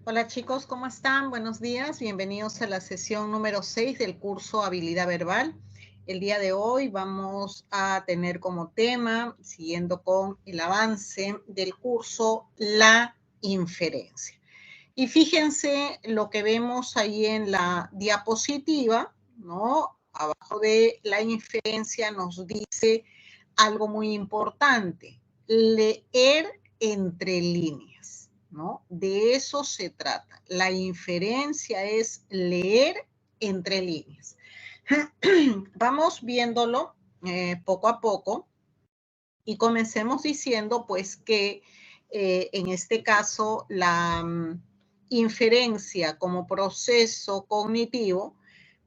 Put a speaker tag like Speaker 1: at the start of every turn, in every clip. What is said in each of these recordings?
Speaker 1: Hola chicos, ¿cómo están? Buenos días, bienvenidos a la sesión número 6 del curso Habilidad Verbal. El día de hoy vamos a tener como tema, siguiendo con el avance del curso, la inferencia. Y fíjense lo que vemos ahí en la diapositiva, ¿no? Abajo de la inferencia nos dice algo muy importante, leer entre líneas, ¿no? De eso se trata. La inferencia es leer entre líneas. Vamos viéndolo poco a poco y comencemos diciendo pues que en este caso la inferencia como proceso cognitivo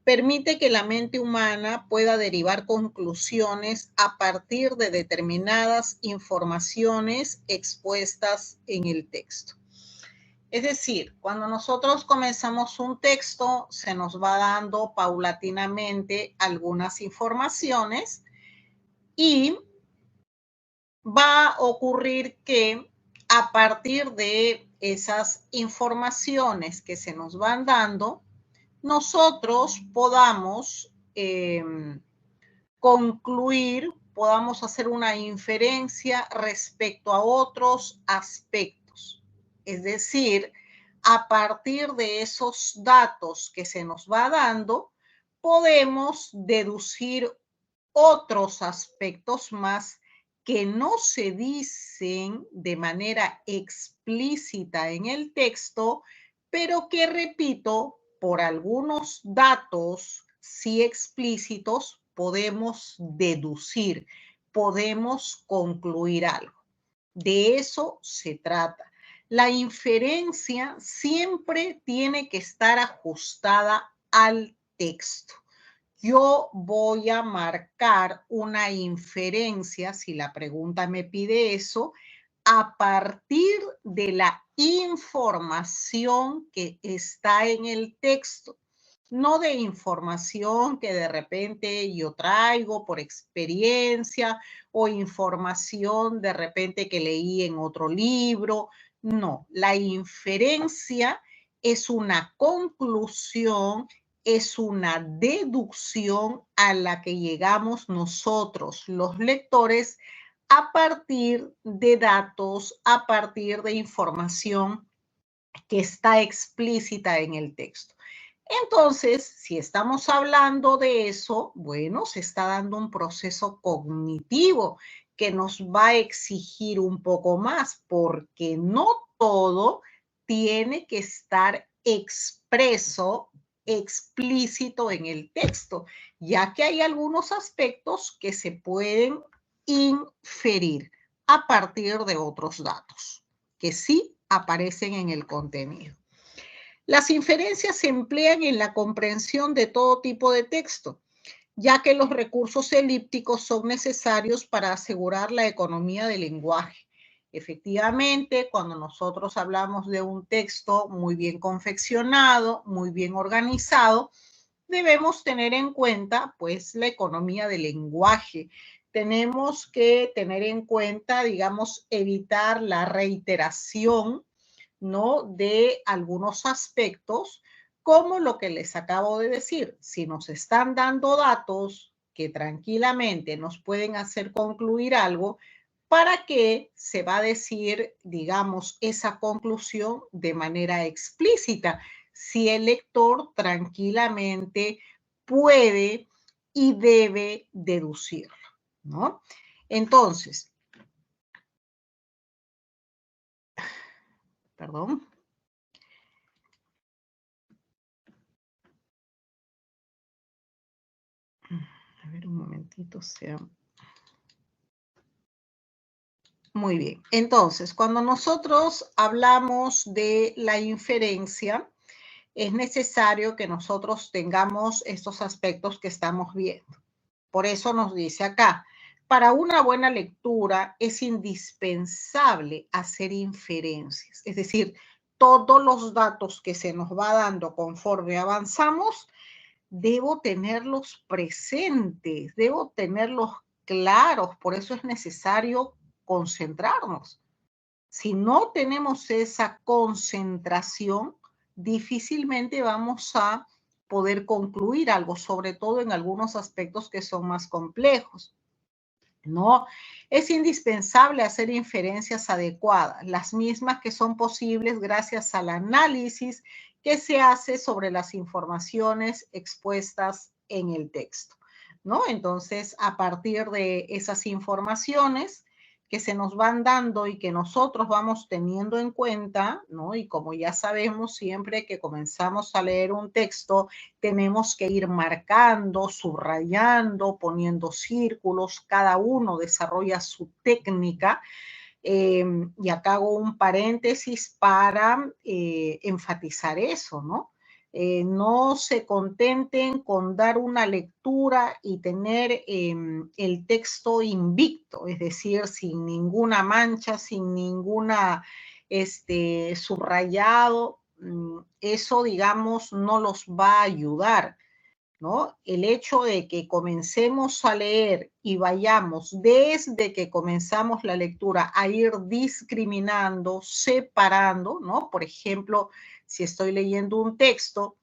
Speaker 1: permite que la mente humana pueda derivar conclusiones a partir de determinadas informaciones expuestas en el texto. Es decir, cuando nosotros comenzamos un texto, se nos va dando paulatinamente algunas informaciones y va a ocurrir que a partir de esas informaciones que se nos van dando, nosotros podamos concluir, podamos hacer una inferencia respecto a otros aspectos. Es decir, a partir de esos datos que se nos va dando, podemos deducir otros aspectos más que no se dicen de manera explícita en el texto, pero que, repito, por algunos datos sí explícitos podemos deducir, podemos concluir algo. De eso se trata. La inferencia siempre tiene que estar ajustada al texto. Yo voy a marcar una inferencia, si la pregunta me pide eso, a partir de la información que está en el texto, no de información que de repente yo traigo por experiencia o información de repente que leí en otro libro. No, la inferencia es una conclusión, es una deducción a la que llegamos nosotros, los lectores, a partir de datos, a partir de información que está explícita en el texto. Entonces, si estamos hablando de eso, bueno, se está dando un proceso cognitivo que nos va a exigir un poco más, porque no todo tiene que estar expreso, explícito en el texto, ya que hay algunos aspectos que se pueden inferir a partir de otros datos, que sí aparecen en el contenido. Las inferencias se emplean en la comprensión de todo tipo de texto, ya que los recursos elípticos son necesarios para asegurar la economía del lenguaje. Efectivamente, cuando nosotros hablamos de un texto muy bien confeccionado, muy bien organizado, debemos tener en cuenta, pues, la economía del lenguaje. Tenemos que tener en cuenta, digamos, evitar la reiteración, ¿no?, de algunos aspectos, como lo que les acabo de decir. Si nos están dando datos que tranquilamente nos pueden hacer concluir algo, ¿para qué se va a decir, digamos, esa conclusión de manera explícita? Si el lector tranquilamente puede y debe deducirlo, ¿no? Entonces, perdón. A ver, un momentito, sea. Muy bien. Entonces, cuando nosotros hablamos de la inferencia, es necesario que nosotros tengamos estos aspectos que estamos viendo. Por eso nos dice acá, para una buena lectura es indispensable hacer inferencias, es decir, todos los datos que se nos va dando conforme avanzamos, debo tenerlos presentes, debo tenerlos claros, por eso es necesario concentrarnos. Si no tenemos esa concentración, difícilmente vamos a poder concluir algo, sobre todo en algunos aspectos que son más complejos. No, es indispensable hacer inferencias adecuadas, las mismas que son posibles gracias al análisis que se hace sobre las informaciones expuestas en el texto, ¿no? Entonces, a partir de esas informaciones que se nos van dando y que nosotros vamos teniendo en cuenta, ¿no? Y como ya sabemos, siempre que comenzamos a leer un texto, tenemos que ir marcando, subrayando, poniendo círculos, cada uno desarrolla su técnica. Y acá hago un paréntesis para enfatizar eso, ¿no? No se contenten con dar una lectura y tener el texto invicto, es decir, sin ninguna mancha, sin ninguna subrayado. Eso, digamos, no los va a ayudar, ¿no? El hecho de que comencemos a leer y vayamos desde que comenzamos la lectura a ir discriminando, separando, ¿no? Por ejemplo, si estoy leyendo un texto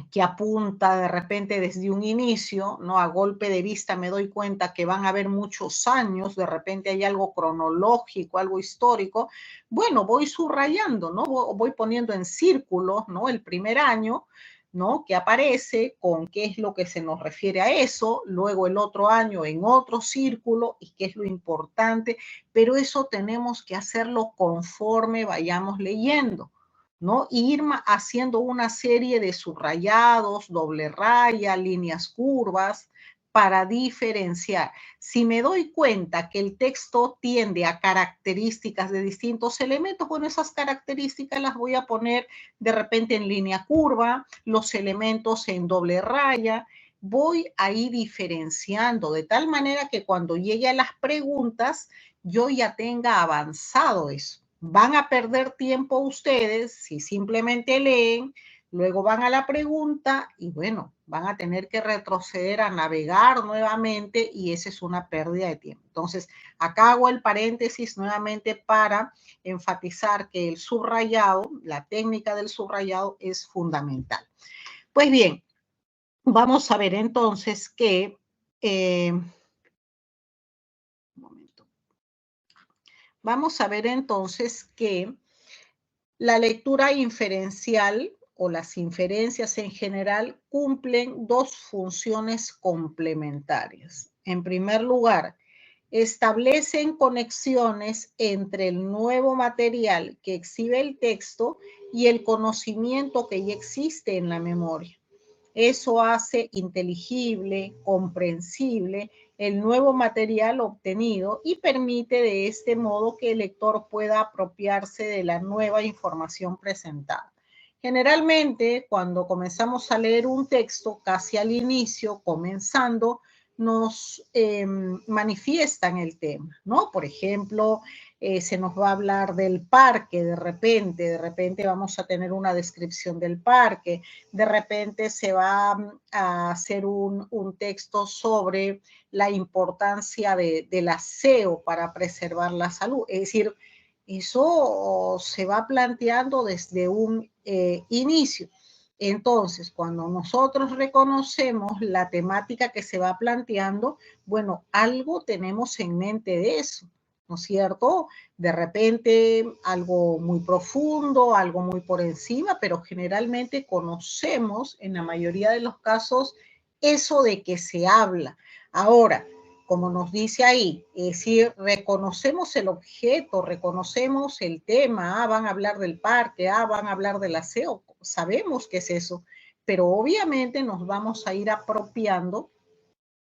Speaker 1: que apunta de repente desde un inicio, ¿no? A golpe de vista me doy cuenta que van a haber muchos años, de repente hay algo cronológico, algo histórico, bueno, voy subrayando, ¿no? Voy poniendo en círculos, ¿no? El primer año, ¿no? Que aparece con qué es lo que se nos refiere a eso, luego el otro año en otro círculo y qué es lo importante, pero eso tenemos que hacerlo conforme vayamos leyendo, ¿no? Y ir haciendo una serie de subrayados, doble raya, líneas curvas, para diferenciar. Si me doy cuenta que el texto tiende a características de distintos elementos, bueno, esas características las voy a poner de repente en línea curva, los elementos en doble raya. Voy a ir diferenciando de tal manera que cuando llegue a las preguntas, yo ya tenga avanzado eso. Van a perder tiempo ustedes si simplemente leen, luego van a la pregunta y bueno, van a tener que retroceder a navegar nuevamente y esa es una pérdida de tiempo. Entonces, acá hago el paréntesis nuevamente para enfatizar que el subrayado, la técnica del subrayado es fundamental. Pues bien, vamos a ver entonces que... Vamos a ver entonces que la lectura inferencial o las inferencias en general cumplen dos funciones complementarias. En primer lugar, establecen conexiones entre el nuevo material que exhibe el texto y el conocimiento que ya existe en la memoria. Eso hace inteligible, comprensible el nuevo material obtenido y permite de este modo que el lector pueda apropiarse de la nueva información presentada. Generalmente, cuando comenzamos a leer un texto, casi al inicio, comenzando, nos manifiestan el tema, ¿no? Por ejemplo, se nos va a hablar del parque de repente vamos a tener una descripción del parque, de repente se va a hacer un texto sobre la importancia del aseo para preservar la salud. Es decir, eso se va planteando desde un inicio. Entonces, cuando nosotros reconocemos la temática que se va planteando, bueno, algo tenemos en mente de eso, ¿no es cierto? De repente algo muy profundo, algo muy por encima, pero generalmente conocemos en la mayoría de los casos eso de que se habla. Ahora, como nos dice ahí, es decir, reconocemos el objeto, reconocemos el tema, van a hablar del parque, van a hablar del aseo, sabemos qué es eso, pero obviamente nos vamos a ir apropiando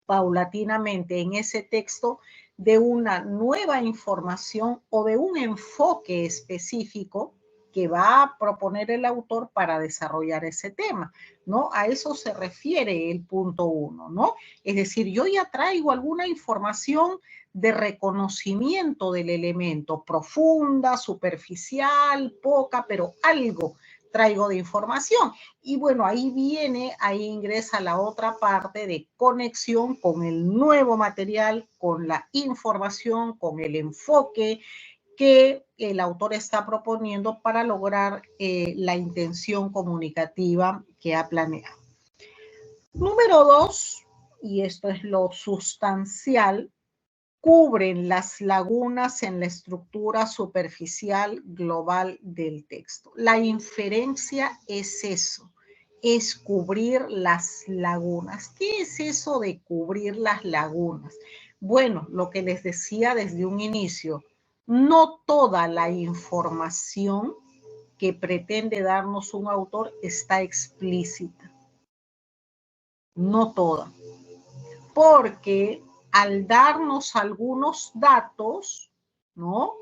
Speaker 1: paulatinamente en ese texto de una nueva información o de un enfoque específico que va a proponer el autor para desarrollar ese tema, ¿no? A eso se refiere el punto 1, ¿no? Es decir, yo ya traigo alguna información de reconocimiento del elemento, profunda, superficial, poca, pero algo traigo de información. Y bueno, ahí ingresa la otra parte de conexión con el nuevo material, con la información, con el enfoque que el autor está proponiendo para lograr la intención comunicativa que ha planeado. Número 2, y esto es lo sustancial, cubren las lagunas en la estructura superficial global del texto. La inferencia es eso, es cubrir las lagunas. ¿Qué es eso de cubrir las lagunas? Bueno, lo que les decía desde un inicio, no toda la información que pretende darnos un autor está explícita. No toda. Porque al darnos algunos datos, ¿no?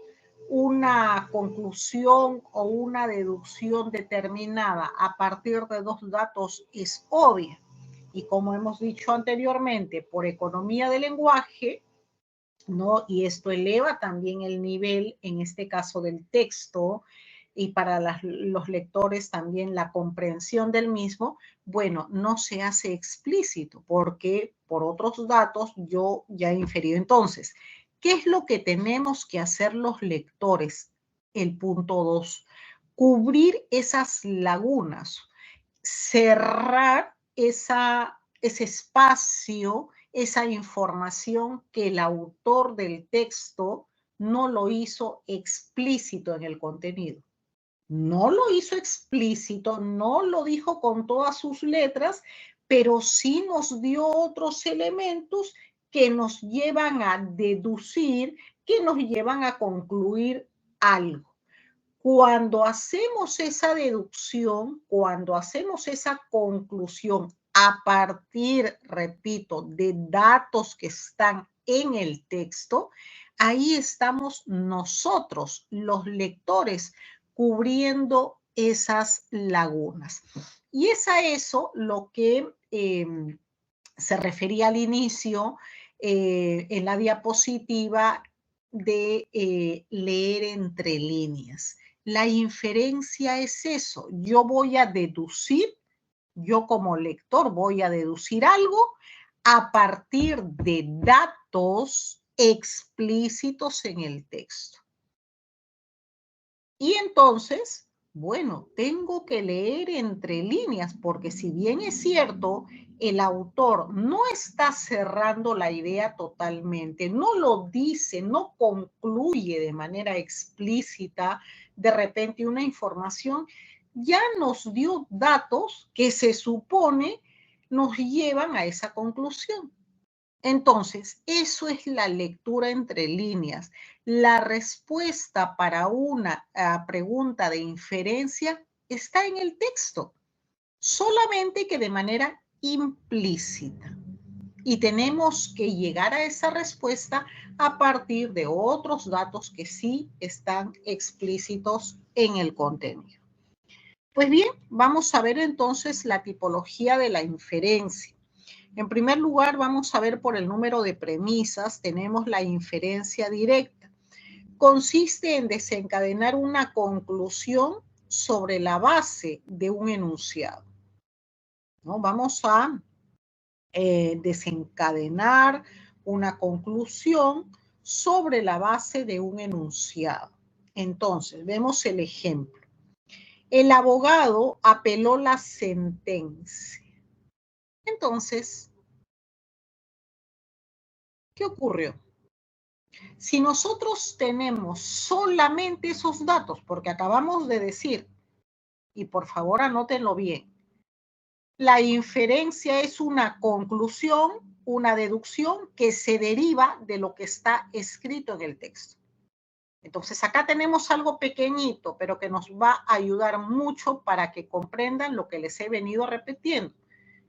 Speaker 1: Una conclusión o una deducción determinada a partir de dos datos es obvia. Y como hemos dicho anteriormente, por economía del lenguaje, ¿no? Y esto eleva también el nivel, en este caso del texto, y para los lectores también la comprensión del mismo, bueno, no se hace explícito porque por otros datos yo ya he inferido. Entonces, ¿qué es lo que tenemos que hacer los lectores? El punto 2, cubrir esas lagunas, cerrar ese espacio, esa información que el autor del texto no lo hizo explícito en el contenido. No lo hizo explícito, no lo dijo con todas sus letras, pero sí nos dio otros elementos que nos llevan a deducir, que nos llevan a concluir algo. Cuando hacemos esa deducción, cuando hacemos esa conclusión a partir, repito, de datos que están en el texto, ahí estamos nosotros, los lectores, cubriendo esas lagunas. Y es a eso lo que se refería al inicio en la diapositiva de leer entre líneas. La inferencia es eso. Yo voy a deducir, yo como lector voy a deducir algo a partir de datos explícitos en el texto. Y entonces, bueno, tengo que leer entre líneas, porque si bien es cierto, el autor no está cerrando la idea totalmente, no lo dice, no concluye de manera explícita de repente una información, ya nos dio datos que se supone nos llevan a esa conclusión. Entonces, eso es la lectura entre líneas. La respuesta para una pregunta de inferencia está en el texto, solamente que de manera implícita. Y tenemos que llegar a esa respuesta a partir de otros datos que sí están explícitos en el contenido. Pues bien, vamos a ver entonces la tipología de la inferencia. En primer lugar, vamos a ver por el número de premisas, tenemos la inferencia directa. Consiste en desencadenar una conclusión sobre la base de un enunciado, ¿no? Vamos a desencadenar una conclusión sobre la base de un enunciado. Entonces, vemos el ejemplo. El abogado apeló la sentencia. Entonces, ¿qué ocurrió? Si nosotros tenemos solamente esos datos, porque acabamos de decir, y por favor anótenlo bien, la inferencia es una conclusión, una deducción que se deriva de lo que está escrito en el texto. Entonces acá tenemos algo pequeñito, pero que nos va a ayudar mucho para que comprendan lo que les he venido repitiendo.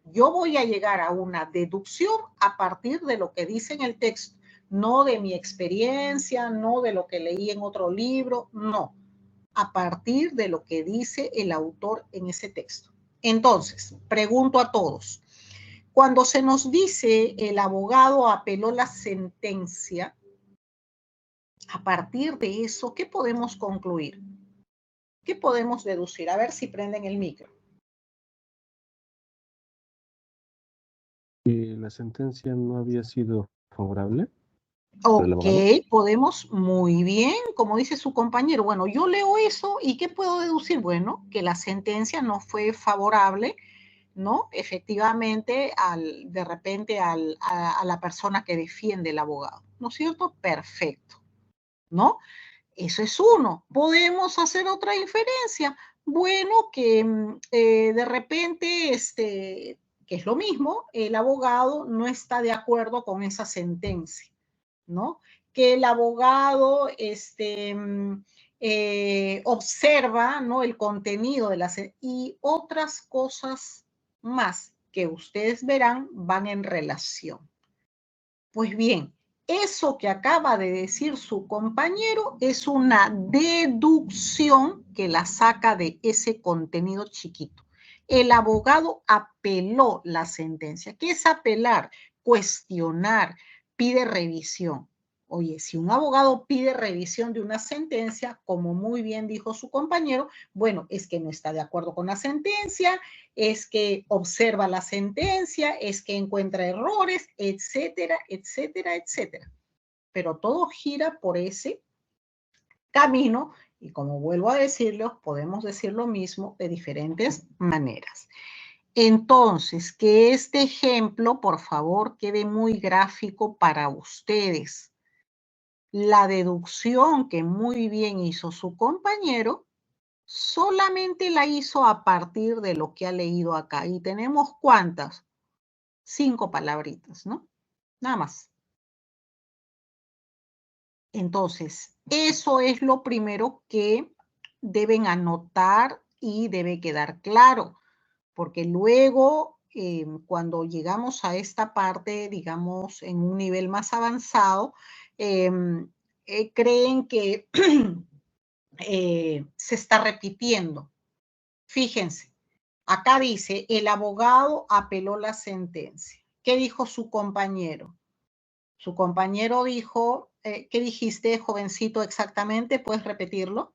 Speaker 1: Yo voy a llegar a una deducción a partir de lo que dice en el texto, no de mi experiencia, no de lo que leí en otro libro, no, a partir de lo que dice el autor en ese texto. Entonces, pregunto a todos, cuando se nos dice el abogado apeló la sentencia, a partir de eso, ¿qué podemos concluir? ¿Qué podemos deducir? A ver si prenden el micro.
Speaker 2: ¿Que la sentencia no había sido favorable?
Speaker 1: Ok, podemos, muy bien, como dice su compañero. Bueno, yo leo eso y ¿qué puedo deducir? Bueno, que la sentencia no fue favorable, ¿no? Efectivamente, de repente a la persona que defiende el abogado, ¿no es cierto? Perfecto, ¿no? Eso es uno. Podemos hacer otra inferencia. Bueno, que de repente, que es lo mismo, el abogado no está de acuerdo con esa sentencia, ¿no? Que el abogado observa, ¿no?, el contenido de la y otras cosas más que ustedes verán van en relación. Pues bien, eso que acaba de decir su compañero es una deducción que la saca de ese contenido chiquito. El abogado apeló la sentencia. ¿Qué es apelar? Cuestionar, pide revisión. Oye, si un abogado pide revisión de una sentencia, como muy bien dijo su compañero, bueno, es que no está de acuerdo con la sentencia, es que observa la sentencia, es que encuentra errores, etcétera, etcétera, etcétera. Pero todo gira por ese camino y como vuelvo a decirlo, podemos decir lo mismo de diferentes maneras. Entonces, que este ejemplo, por favor, quede muy gráfico para ustedes. La deducción que muy bien hizo su compañero solamente la hizo a partir de lo que ha leído acá. Y tenemos ¿cuántas? 5 palabritas, ¿no? Nada más. Entonces, eso es lo primero que deben anotar y debe quedar claro, porque luego, cuando llegamos a esta parte, digamos, en un nivel más avanzado, creen que se está repitiendo. Fíjense, acá dice, el abogado apeló la sentencia. ¿Qué dijo su compañero? Su compañero dijo, ¿qué dijiste, jovencito, exactamente? ¿Puedes repetirlo?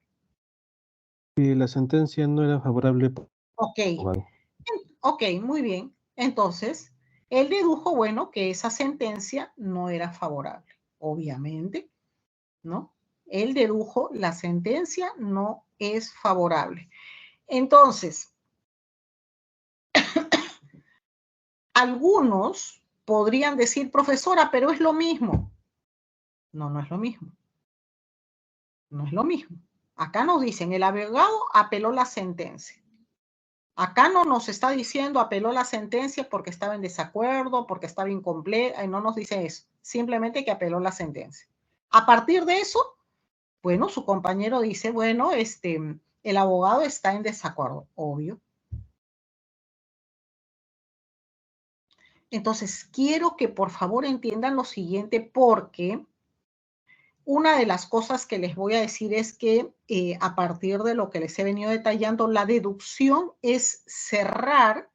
Speaker 2: Y la sentencia no era favorable para
Speaker 1: Ok,
Speaker 2: el abogado.
Speaker 1: ok, muy bien. Entonces, él dedujo, bueno, que esa sentencia no era favorable, obviamente, ¿no? Él dedujo, la sentencia no es favorable. Entonces, algunos podrían decir, profesora, pero es lo mismo. No, no es lo mismo. No es lo mismo. Acá nos dicen, el abogado apeló la sentencia. Acá no nos está diciendo apeló la sentencia porque estaba en desacuerdo, porque estaba incompleta, no nos dice eso. Simplemente que apeló la sentencia. A partir de eso, bueno, su compañero dice, bueno, el abogado está en desacuerdo, obvio. Entonces, quiero que por favor entiendan lo siguiente porque una de las cosas que les voy a decir es que a partir de lo que les he venido detallando, la deducción es cerrar,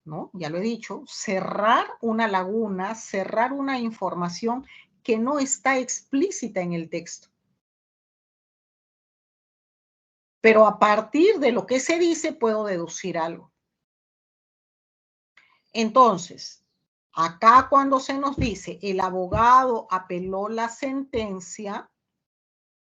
Speaker 1: ¿no? Ya lo he dicho, cerrar una laguna, cerrar una información que no está explícita en el texto. Pero a partir de lo que se dice, puedo deducir algo. Entonces, acá cuando se nos dice el abogado apeló la sentencia,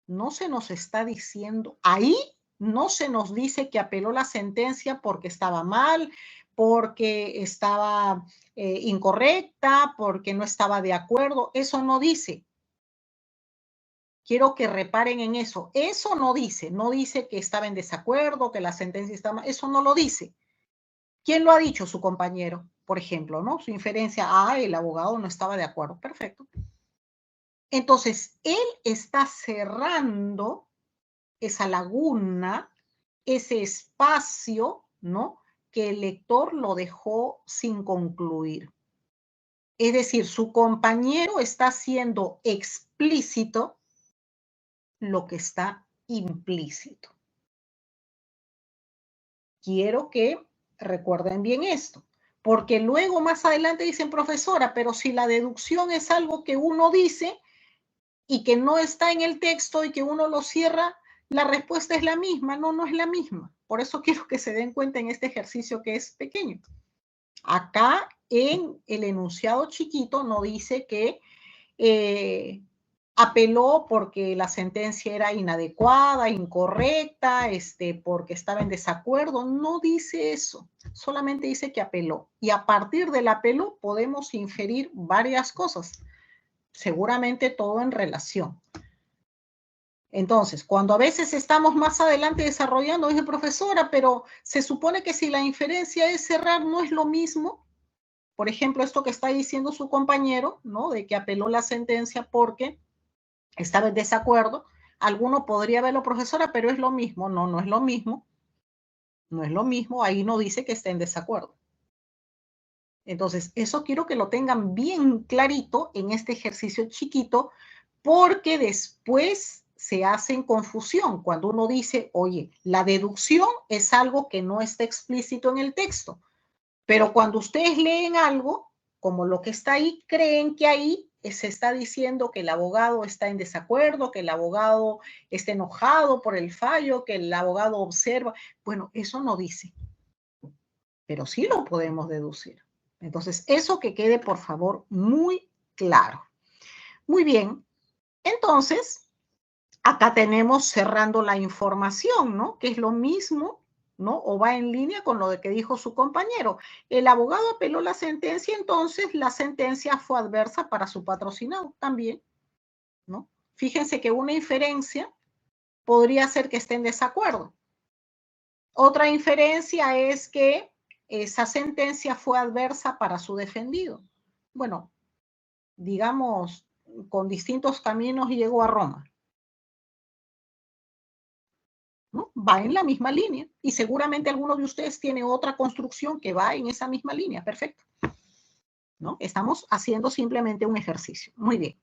Speaker 1: no se nos está diciendo, ahí no se nos dice que apeló la sentencia porque estaba mal, porque estaba incorrecta, porque no estaba de acuerdo, eso no dice. Quiero que reparen en eso. Eso no dice, no dice que estaba en desacuerdo, que la sentencia estaba mal, eso no lo dice. ¿Quién lo ha dicho? Su compañero, por ejemplo, ¿no? Su inferencia, el abogado no estaba de acuerdo. Perfecto. Entonces, él está cerrando esa laguna, ese espacio, ¿no?, que el lector lo dejó sin concluir. Es decir, su compañero está haciendo explícito lo que está implícito. Quiero que recuerden bien esto, porque luego más adelante dicen, profesora, pero si la deducción es algo que uno dice y que no está en el texto y que uno lo cierra, la respuesta es la misma. No, no es la misma. Por eso quiero que se den cuenta en este ejercicio que es pequeño. Acá en el enunciado chiquito no dice que apeló porque la sentencia era inadecuada, incorrecta, porque estaba en desacuerdo. No dice eso, solamente dice que apeló. Y a partir del apelo podemos inferir varias cosas, seguramente todo en relación. Entonces, cuando a veces estamos más adelante desarrollando, dice profesora, pero se supone que si la inferencia es cerrar, no es lo mismo. Por ejemplo, esto que está diciendo su compañero, ¿no? De que apeló la sentencia porque estaba en desacuerdo. Alguno podría verlo, profesora, pero es lo mismo. No, no es lo mismo. No es lo mismo. Ahí no dice que esté en desacuerdo. Entonces, eso quiero que lo tengan bien clarito en este ejercicio chiquito, porque después se hacen confusión cuando uno dice, oye, la deducción es algo que no está explícito en el texto, pero cuando ustedes leen algo, como lo que está ahí, creen que ahí se está diciendo que el abogado está en desacuerdo, que el abogado está enojado por el fallo, que el abogado observa. Bueno, eso no dice, pero sí lo podemos deducir. Entonces, eso que quede, por favor, muy claro. Muy bien, entonces, acá tenemos cerrando la información, ¿no? Que es lo mismo, ¿no? O va en línea con lo de que dijo su compañero. El abogado apeló la sentencia, entonces la sentencia fue adversa para su patrocinado también, ¿no? Fíjense que una inferencia podría ser que esté en desacuerdo. Otra inferencia es que esa sentencia fue adversa para su defendido. Bueno, digamos, con distintos caminos llegó a Roma, ¿no? Va en la misma línea y seguramente alguno de ustedes tiene otra construcción que va en esa misma línea. Perfecto, ¿no? Estamos haciendo simplemente un ejercicio. Muy bien.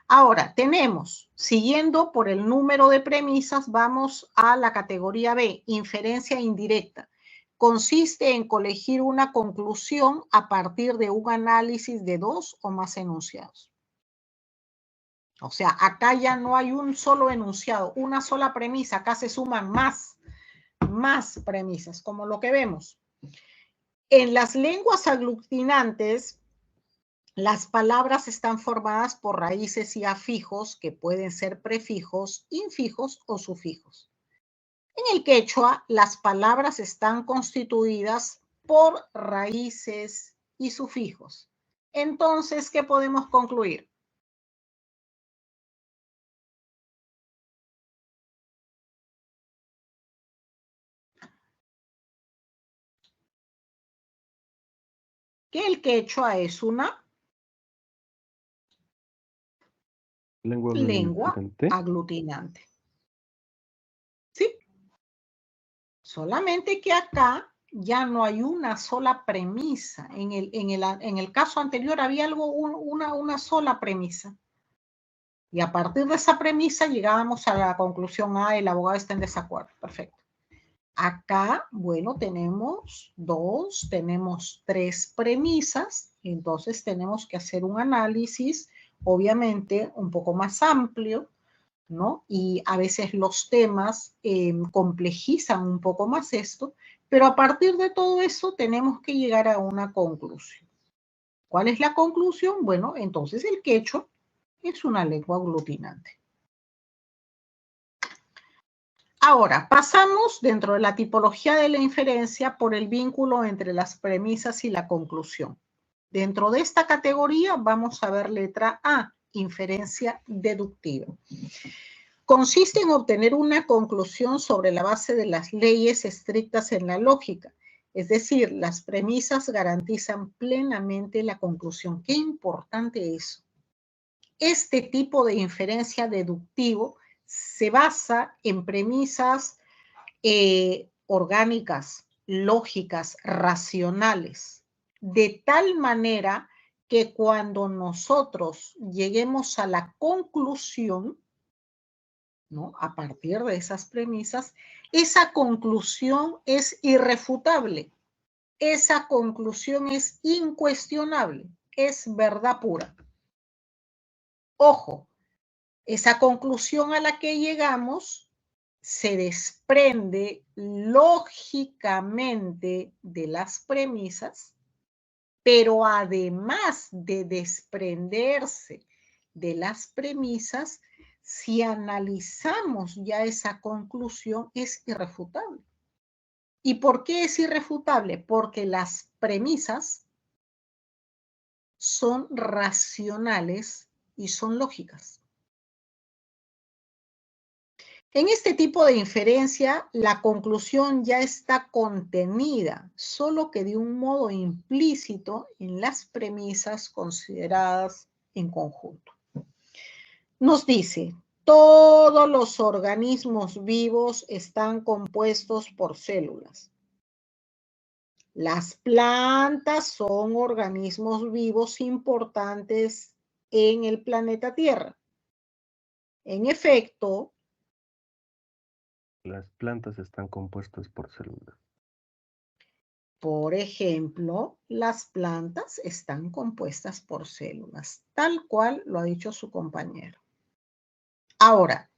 Speaker 1: Ahora, tenemos, siguiendo por el número de premisas, vamos a la categoría B, inferencia indirecta. Consiste en colegir una conclusión a partir de un análisis de dos o más enunciados. O sea, acá ya no hay un solo enunciado, una sola premisa, acá se suman más premisas, como lo que vemos. En las lenguas aglutinantes, las palabras están formadas por raíces y afijos que pueden ser prefijos, infijos o sufijos. En el quechua, las palabras están constituidas por raíces y sufijos. Entonces, ¿qué podemos concluir? Que el quechua es una lengua aglutinante. ¿Sí? Solamente que acá ya no hay una sola premisa. En el caso anterior había una sola premisa. Y a partir de esa premisa llegábamos a la conclusión, el abogado está en desacuerdo. Perfecto. Acá, bueno, tenemos tenemos tres premisas, entonces tenemos que hacer un análisis, obviamente, un poco más amplio, ¿no? Y a veces los temas complejizan un poco más esto, pero a partir de todo eso tenemos que llegar a una conclusión. ¿Cuál es la conclusión? Bueno, entonces el quechua es una lengua aglutinante. Ahora, pasamos dentro de la tipología de la inferencia por el vínculo entre las premisas y la conclusión. Dentro de esta categoría vamos a ver letra A, inferencia deductiva. Consiste en obtener una conclusión sobre la base de las leyes estrictas en la lógica. Es decir, las premisas garantizan plenamente la conclusión. Qué importante eso. Este tipo de inferencia deductivo se basa en premisas orgánicas, lógicas, racionales, de tal manera que cuando nosotros lleguemos a la conclusión, ¿no? A partir de esas premisas, esa conclusión es irrefutable, esa conclusión es incuestionable, es verdad pura. Ojo, esa conclusión a la que llegamos se desprende lógicamente de las premisas, pero además de desprenderse de las premisas, si analizamos ya esa conclusión, es irrefutable. ¿Y por qué es irrefutable? Porque las premisas son racionales y son lógicas. En este tipo de inferencia, la conclusión ya está contenida, solo que de un modo implícito en las premisas consideradas en conjunto. Nos dice, todos los organismos vivos están compuestos por células. Las plantas son organismos vivos importantes en el planeta Tierra. En efecto,
Speaker 2: Las plantas están compuestas por células.
Speaker 1: por ejemplo, las plantas están compuestas por células, tal cual lo ha dicho su compañero. Ahora,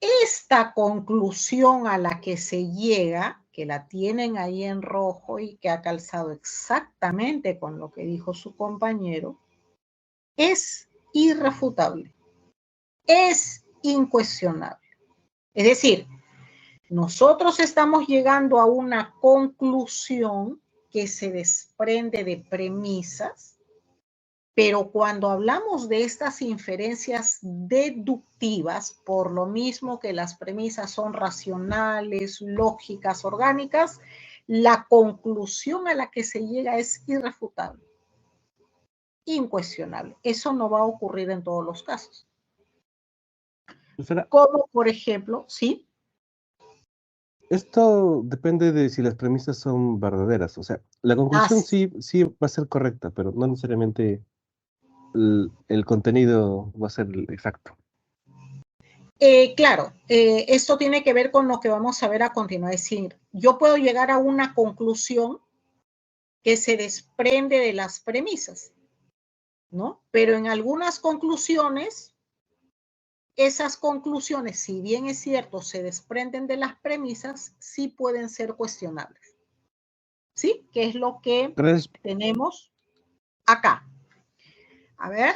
Speaker 1: esta conclusión a la que se llega, que la tienen ahí en rojo y que ha calzado exactamente con lo que dijo su compañero, es irrefutable, es incuestionable. Es decir, nosotros estamos llegando a una conclusión que se desprende de premisas, pero cuando hablamos de estas inferencias deductivas, por lo mismo que las premisas son racionales, lógicas, orgánicas, la conclusión a la que se llega es irrefutable, incuestionable. Eso no va a ocurrir en todos los casos. Como por ejemplo, ¿sí?
Speaker 2: Esto depende de si las premisas son verdaderas. O sea, la conclusión sí va a ser correcta, pero no necesariamente el contenido va a ser exacto.
Speaker 1: Claro, esto tiene que ver con lo que vamos a ver a continuación. Es decir, yo puedo llegar a una conclusión que se desprende de las premisas, ¿no? Pero en algunas conclusiones, esas conclusiones, si bien es cierto, se desprenden de las premisas, sí pueden ser cuestionables. ¿Sí? Que es lo que tenemos acá. A ver,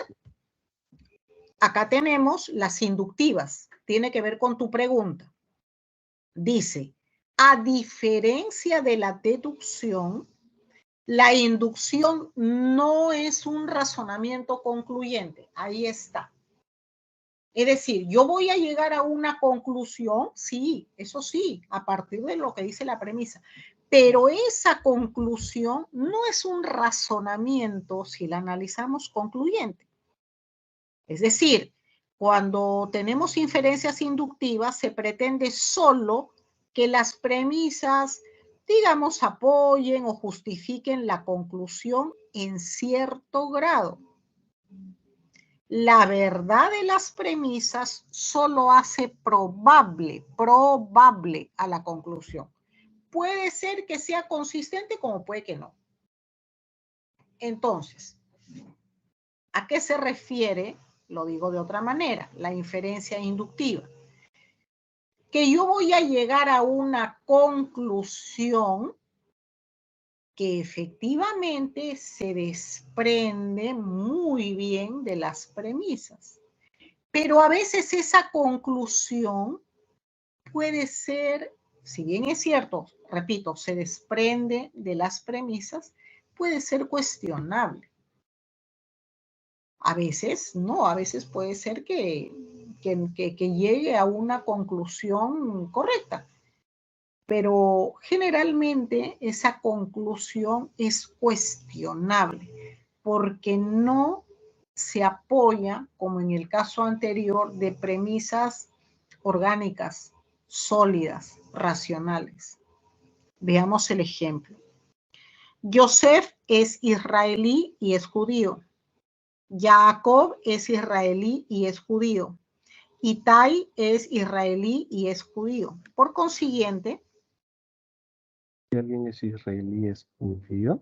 Speaker 1: acá tenemos las inductivas. Tiene que ver con tu pregunta. Dice, a diferencia de la deducción, la inducción no es un razonamiento concluyente. Ahí está. Es decir, yo voy a llegar a una conclusión, sí, eso sí, a partir de lo que dice la premisa, pero esa conclusión no es un razonamiento, si la analizamos, concluyente. Es decir, cuando tenemos inferencias inductivas, se pretende solo que las premisas, digamos, apoyen o justifiquen la conclusión en cierto grado. La verdad de las premisas solo hace probable a la conclusión. Puede ser que sea consistente como puede que no. Entonces, ¿a qué se refiere? Lo digo de otra manera, la inferencia inductiva. Que yo voy a llegar a una conclusión que efectivamente se desprende muy bien de las premisas. Pero a veces esa conclusión puede ser, si bien es cierto, repito, se desprende de las premisas, puede ser cuestionable. A veces no, a veces puede ser que llegue a una conclusión correcta. Pero generalmente esa conclusión es cuestionable porque no se apoya, como en el caso anterior, de premisas orgánicas, sólidas, racionales. Veamos el ejemplo. Yosef es israelí y es judío. Jacob es israelí y es judío. Itai es israelí y es judío. Por consiguiente,
Speaker 2: si alguien es israelí, ¿es judío?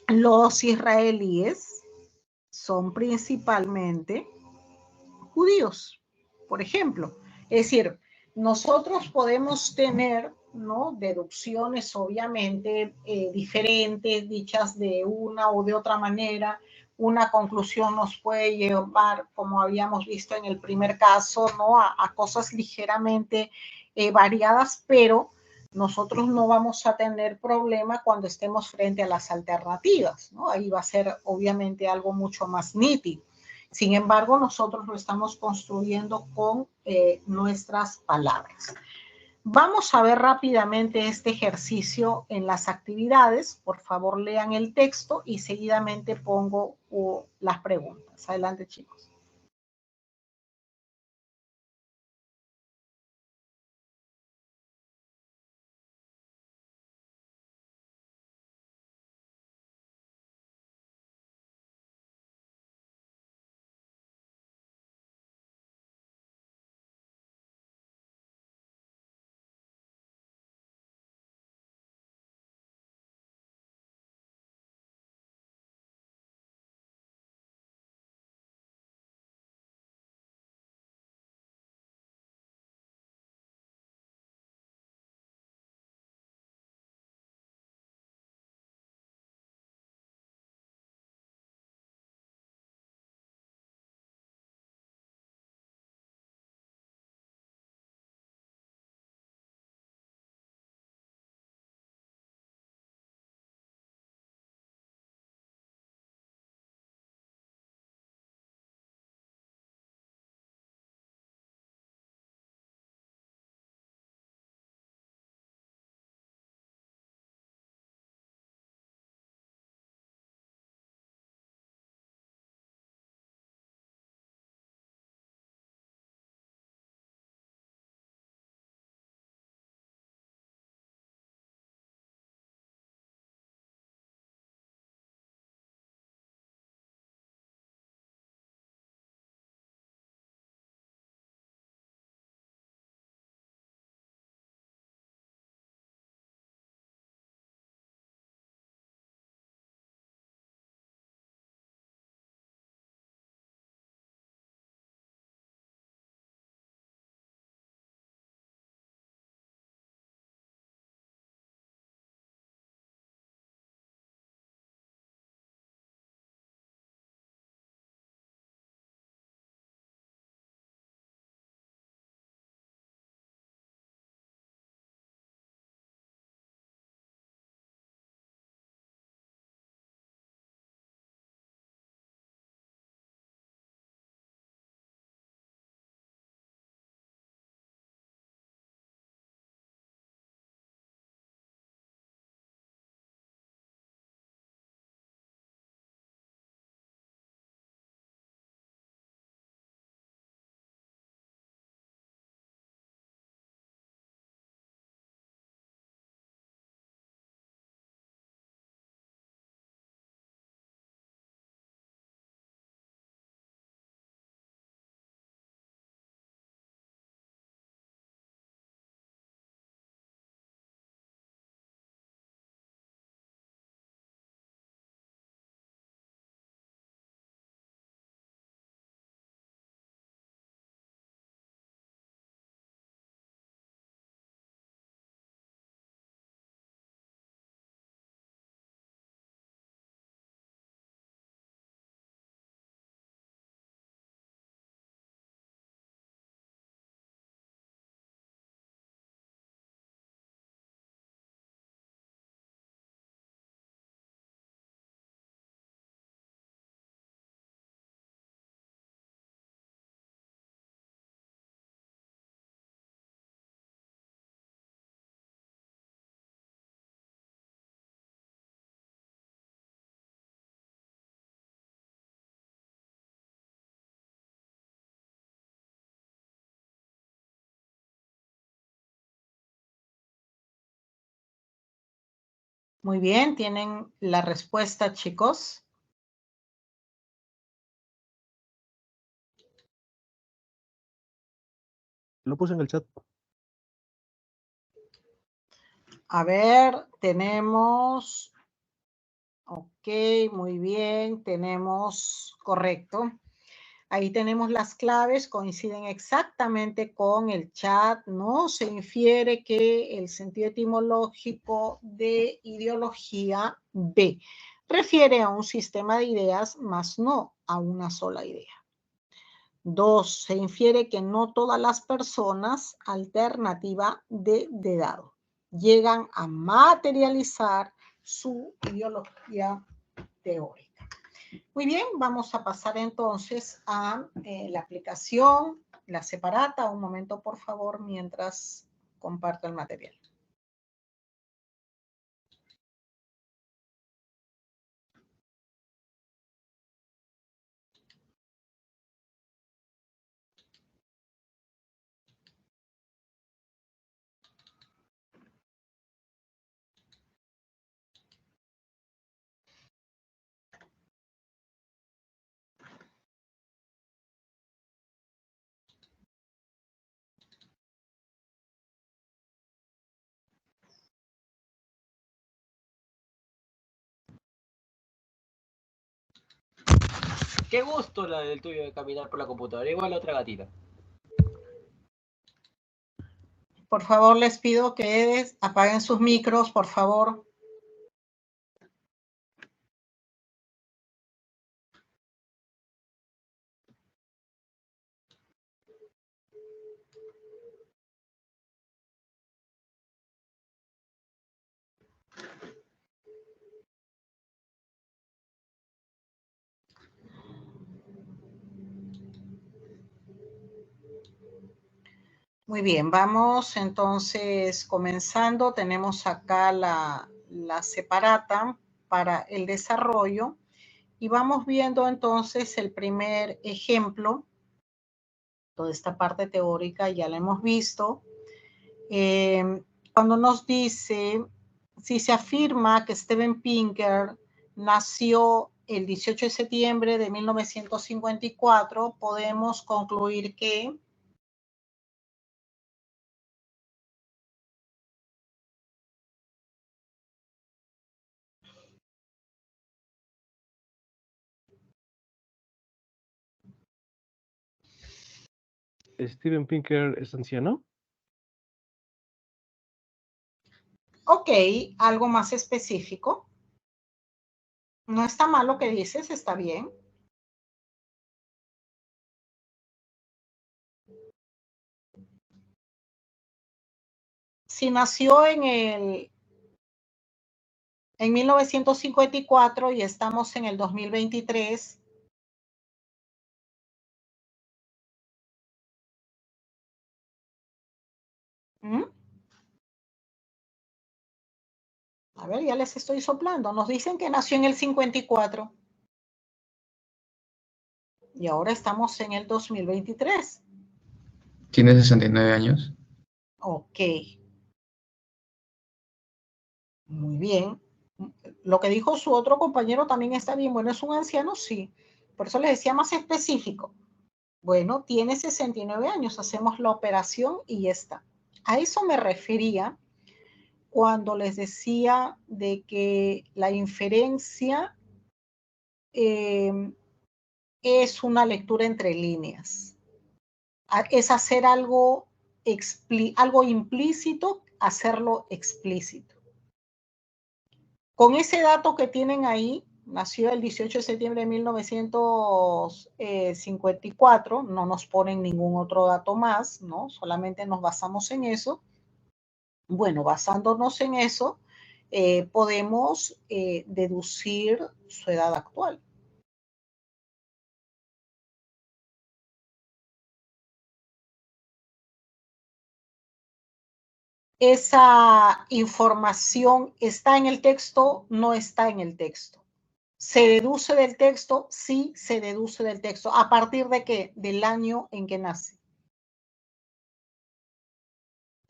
Speaker 1: Los israelíes son principalmente judíos, por ejemplo. Es decir, nosotros podemos tener, ¿no?, deducciones obviamente diferentes, dichas de una o de otra manera, una conclusión nos puede llevar, como habíamos visto en el primer caso, ¿no? a cosas ligeramente variadas, pero nosotros no vamos a tener problema cuando estemos frente a las alternativas, ¿no? Ahí va a ser obviamente algo mucho más nítido. Sin embargo, nosotros lo estamos construyendo con nuestras palabras. Vamos a ver rápidamente este ejercicio en las actividades. Por favor, lean el texto y seguidamente pongo las preguntas. Adelante, chicos. Muy bien, ¿tienen la respuesta, chicos?
Speaker 2: Lo puse en el chat.
Speaker 1: A ver, tenemos... Ok, muy bien, tenemos correcto. Ahí tenemos las claves, coinciden exactamente con el chat, ¿no? Se infiere que el sentido etimológico de ideología B. refiere a un sistema de ideas, más no a una sola idea. 2. Se infiere que no todas las personas, alternativa de dado, llegan a materializar su ideología teórica. Muy bien, vamos a pasar entonces a la aplicación, la separata. Un momento, por favor, mientras comparto el material.
Speaker 3: Qué gusto la del tuyo de caminar por la computadora, igual la otra gatita.
Speaker 1: Por favor, les pido que apaguen sus micros, por favor. Muy bien, vamos entonces comenzando. Tenemos acá la separata para el desarrollo y vamos viendo entonces el primer ejemplo. Toda esta parte teórica ya la hemos visto. Cuando nos dice, si se afirma que Steven Pinker nació el 18 de septiembre de 1954, podemos concluir que
Speaker 2: ¿Steven Pinker es anciano?
Speaker 1: ok, algo más específico. No está mal lo que dices, está bien. Si nació en 1954 y estamos en el 2023, ¿Mm? A ver, ya les estoy soplando. Nos dicen que nació en el 54 y ahora estamos en el 2023.
Speaker 4: Tiene 69 años.
Speaker 1: Ok. Muy bien. Lo que dijo su otro compañero también está bien. Bueno, ¿es un anciano? Sí. Por eso les decía más específico. Bueno, tiene 69 años. Hacemos la operación y ya está. A eso me refería cuando les decía de que la inferencia es una lectura entre líneas. Es hacer algo implícito, hacerlo explícito. Con ese dato que tienen ahí, nació el 18 de septiembre de 1954, no nos ponen ningún otro dato más, ¿no? Solamente nos basamos en eso. Bueno, basándonos en eso, podemos deducir su edad actual. Esa información está en el texto, no está en el texto. ¿Se deduce del texto? Sí, se deduce del texto. ¿A partir de qué? Del año en que nace.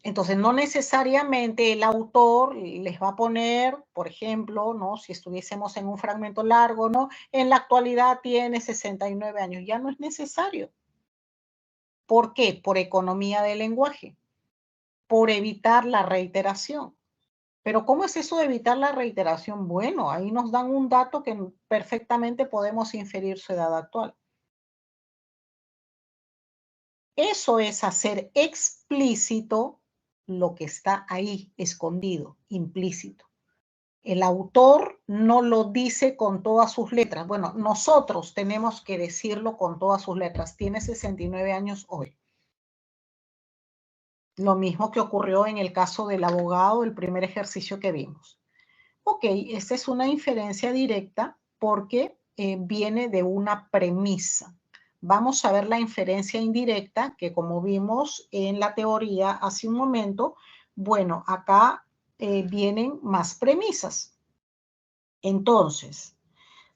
Speaker 1: Entonces, no necesariamente el autor les va a poner, por ejemplo, ¿no? Si estuviésemos en un fragmento largo, ¿no? En la actualidad tiene 69 años. Ya no es necesario. ¿Por qué? Por economía del lenguaje, por evitar la reiteración. Pero ¿cómo es eso de evitar la reiteración? Bueno, ahí nos dan un dato que perfectamente podemos inferir su edad actual. Eso es hacer explícito lo que está ahí, escondido, implícito. El autor no lo dice con todas sus letras. Bueno, nosotros tenemos que decirlo con todas sus letras. Tiene 69 años hoy. Lo mismo que ocurrió en el caso del abogado, el primer ejercicio que vimos. Ok, esta es una inferencia directa porque viene de una premisa. Vamos a ver la inferencia indirecta, que como vimos en la teoría hace un momento, bueno, acá vienen más premisas. Entonces,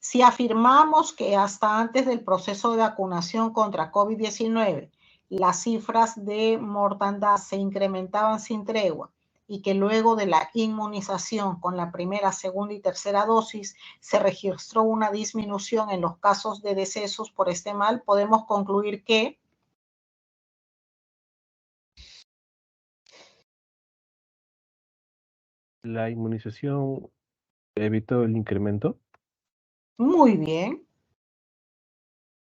Speaker 1: si afirmamos que hasta antes del proceso de vacunación contra COVID-19, las cifras de mortandad se incrementaban sin tregua y que luego de la inmunización con la primera, segunda y tercera dosis se registró una disminución en los casos de decesos por este mal, podemos concluir que
Speaker 2: la inmunización evitó el incremento.
Speaker 1: muy bien,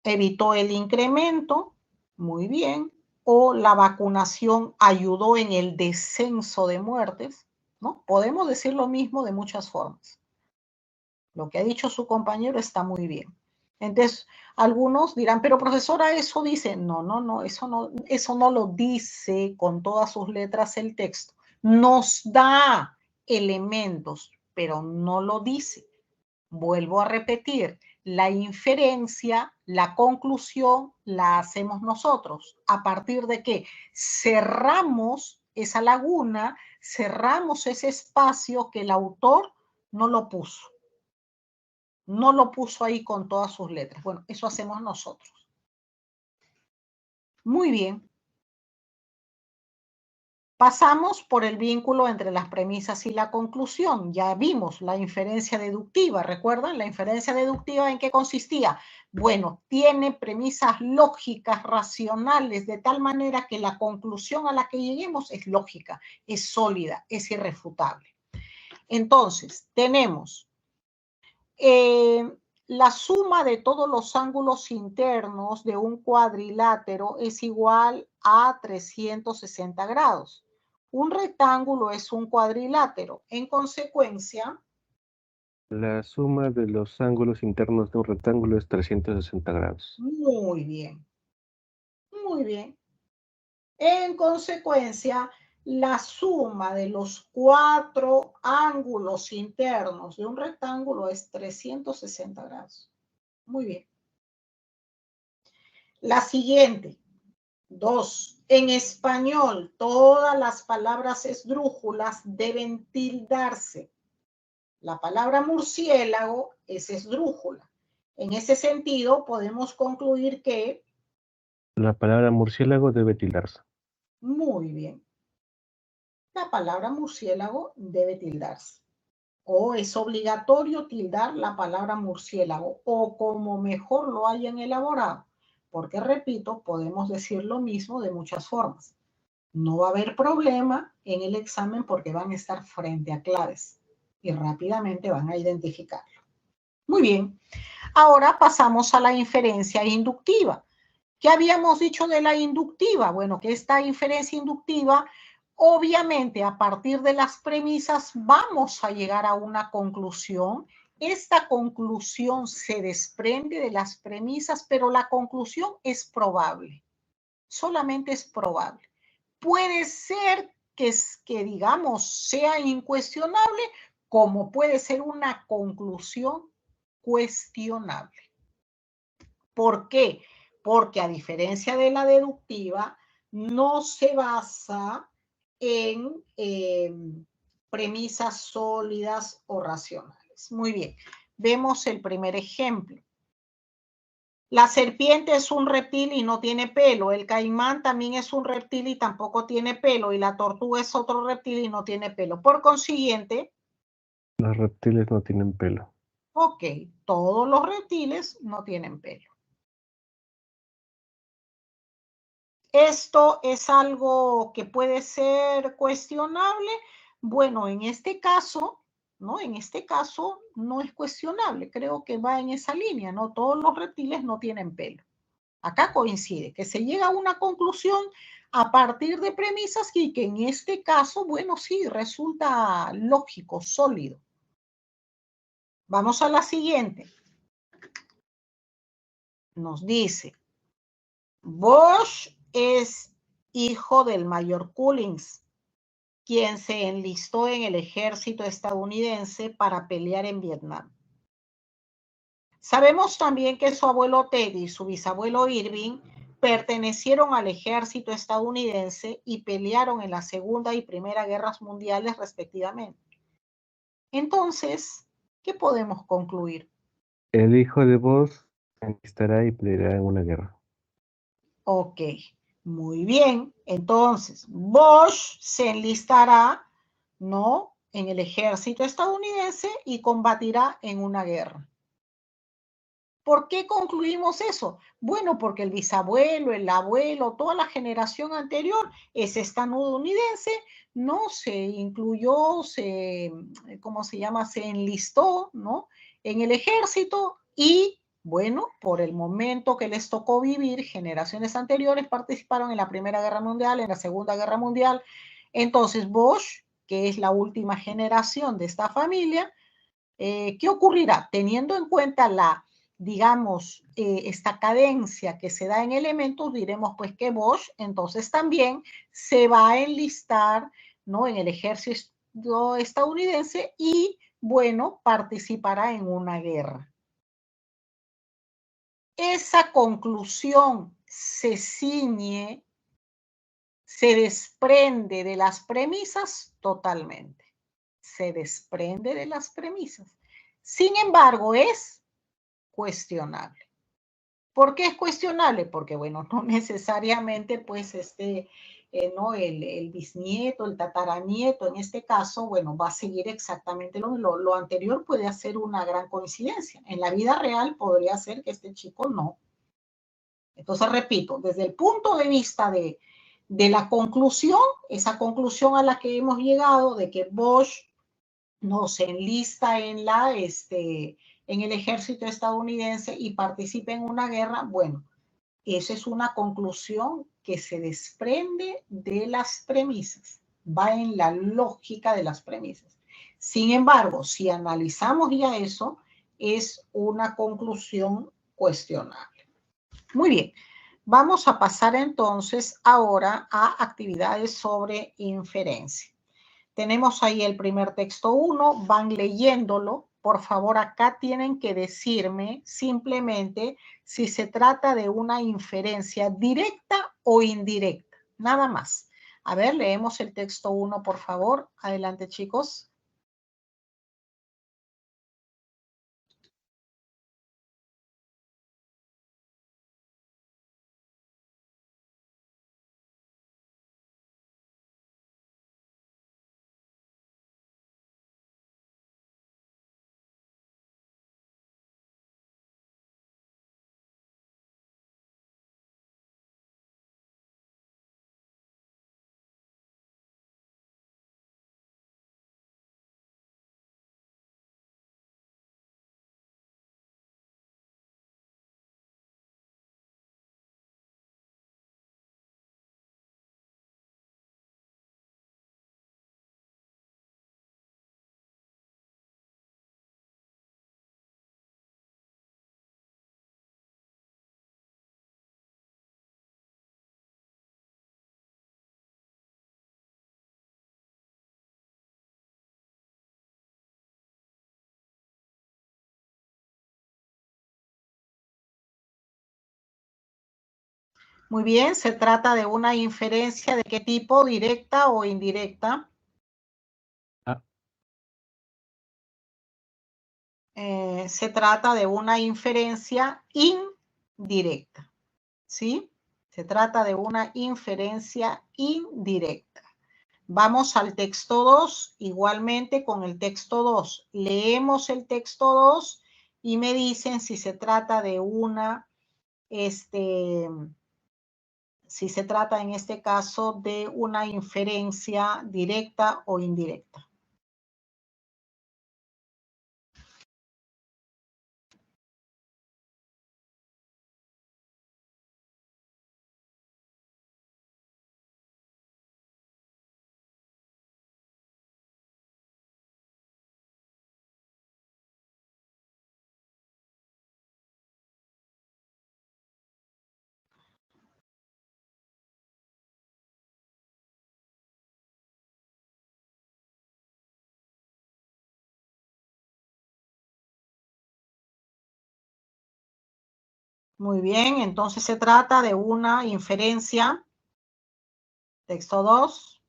Speaker 1: evitó el incremento, muy bien, o la vacunación ayudó en el descenso de muertes, ¿no? Podemos decir lo mismo de muchas formas. Lo que ha dicho su compañero está muy bien. Entonces, algunos dirán, pero profesora, eso dice. No, eso no lo dice con todas sus letras el texto. Nos da elementos, pero no lo dice. Vuelvo a repetir, la inferencia, la conclusión la hacemos nosotros. ¿A partir de qué? Cerramos esa laguna, cerramos ese espacio que el autor no lo puso. No lo puso ahí con todas sus letras. Bueno, eso hacemos nosotros. Muy bien. Pasamos por el vínculo entre las premisas y la conclusión. Ya vimos la inferencia deductiva. ¿Recuerdan? La inferencia deductiva, ¿en qué consistía? Bueno, tiene premisas lógicas, racionales, de tal manera que la conclusión a la que lleguemos es lógica, es sólida, es irrefutable. Entonces, tenemos la suma de todos los ángulos internos de un cuadrilátero es igual a 360 grados. Un rectángulo es un cuadrilátero. En consecuencia,
Speaker 2: La suma de los ángulos internos de un rectángulo es 360 grados.
Speaker 1: muy bien. Muy bien. En consecuencia, la suma de los 4 ángulos internos de un rectángulo es 360 grados. Muy bien. La siguiente. 2. En español, todas las palabras esdrújulas deben tildarse. La palabra murciélago es esdrújula. En ese sentido, podemos concluir que...
Speaker 2: La palabra murciélago debe tildarse.
Speaker 1: Muy bien. La palabra murciélago debe tildarse. O es obligatorio tildar la palabra murciélago, o como mejor lo hayan elaborado. Porque, repito, podemos decir lo mismo de muchas formas. No va a haber problema en el examen porque van a estar frente a claves y rápidamente van a identificarlo. Muy bien. Ahora pasamos a la inferencia inductiva. ¿Qué habíamos dicho de la inductiva? Bueno, que esta inferencia inductiva, obviamente, a partir de las premisas vamos a llegar a una conclusión. Esta conclusión se desprende de las premisas, pero la conclusión es probable. Solamente es probable. Puede ser que digamos, sea incuestionable, como puede ser una conclusión cuestionable. ¿Por qué? Porque a diferencia de la deductiva, no se basa en premisas sólidas o racionales. Muy bien, vemos el primer ejemplo. La serpiente es un reptil y no tiene pelo. El caimán también es un reptil y tampoco tiene pelo. Y la tortuga es otro reptil y no tiene pelo. Por consiguiente,
Speaker 2: los reptiles no tienen pelo.
Speaker 1: Ok, todos los reptiles no tienen pelo. ¿Esto es algo que puede ser cuestionable? Bueno, en este caso, ¿no? En este caso no es cuestionable. Creo que va en esa línea, ¿no? Todos los reptiles no tienen pelo. Acá coincide que se llega a una conclusión a partir de premisas y que en este caso, bueno, sí, resulta lógico, sólido. Vamos a la siguiente. Nos dice, Bosch es hijo del mayor Cullings, quien se enlistó en el ejército estadounidense para pelear en Vietnam. Sabemos también que su abuelo Teddy y su bisabuelo Irving pertenecieron al ejército estadounidense y pelearon en la Segunda y Primera Guerras Mundiales respectivamente. Entonces, ¿qué podemos concluir?
Speaker 2: El hijo de Bosch estará y peleará en una guerra.
Speaker 1: Ok, muy bien. Entonces, Bosch se enlistará, ¿no?, en el ejército estadounidense y combatirá en una guerra. ¿Por qué concluimos eso? Bueno, porque el bisabuelo, el abuelo, toda la generación anterior es estadounidense, no se incluyó, ¿cómo se llama? Se enlistó, ¿no?, en el ejército y, bueno, por el momento que les tocó vivir, generaciones anteriores participaron en la Primera Guerra Mundial, en la Segunda Guerra Mundial. Entonces, Bosch, que es la última generación de esta familia, ¿qué ocurrirá? Teniendo en cuenta digamos, esta cadencia que se da en elementos, diremos pues que Bosch entonces también se va a enlistar, ¿no?, en el ejército estadounidense y, bueno, participará en una guerra. Esa conclusión se ciñe, se desprende de las premisas totalmente. Se desprende de las premisas. Sin embargo, es cuestionable. ¿Por qué es cuestionable? Porque, bueno, no necesariamente, pues, ¿no?, el bisnieto, el tataranieto, en este caso, bueno, va a seguir exactamente lo anterior. Puede hacer una gran coincidencia. En la vida real podría ser que este chico no. Entonces, repito, desde el punto de vista de la conclusión, esa conclusión a la que hemos llegado de que Bosch no se enlista en el ejército estadounidense y participa en una guerra, bueno, esa es una conclusión que se desprende de las premisas, va en la lógica de las premisas. Sin embargo, si analizamos ya eso, es una conclusión cuestionable. Muy bien, vamos a pasar entonces ahora a actividades sobre inferencia. Tenemos ahí el primer texto 1, van leyéndolo. Por favor, acá tienen que decirme simplemente si se trata de una inferencia directa o indirecta, nada más. A ver, leemos el texto 1, por favor. Adelante, chicos. Muy bien, se trata de una inferencia ¿de qué tipo? ¿Directa o indirecta? Se trata de una inferencia indirecta, ¿sí? Se trata de una inferencia indirecta. Vamos al texto 2, igualmente con el texto 2. Leemos el texto 2 y me dicen si se trata de si se trata en este caso de una inferencia directa o indirecta. Muy bien, entonces se trata de una inferencia, texto 2,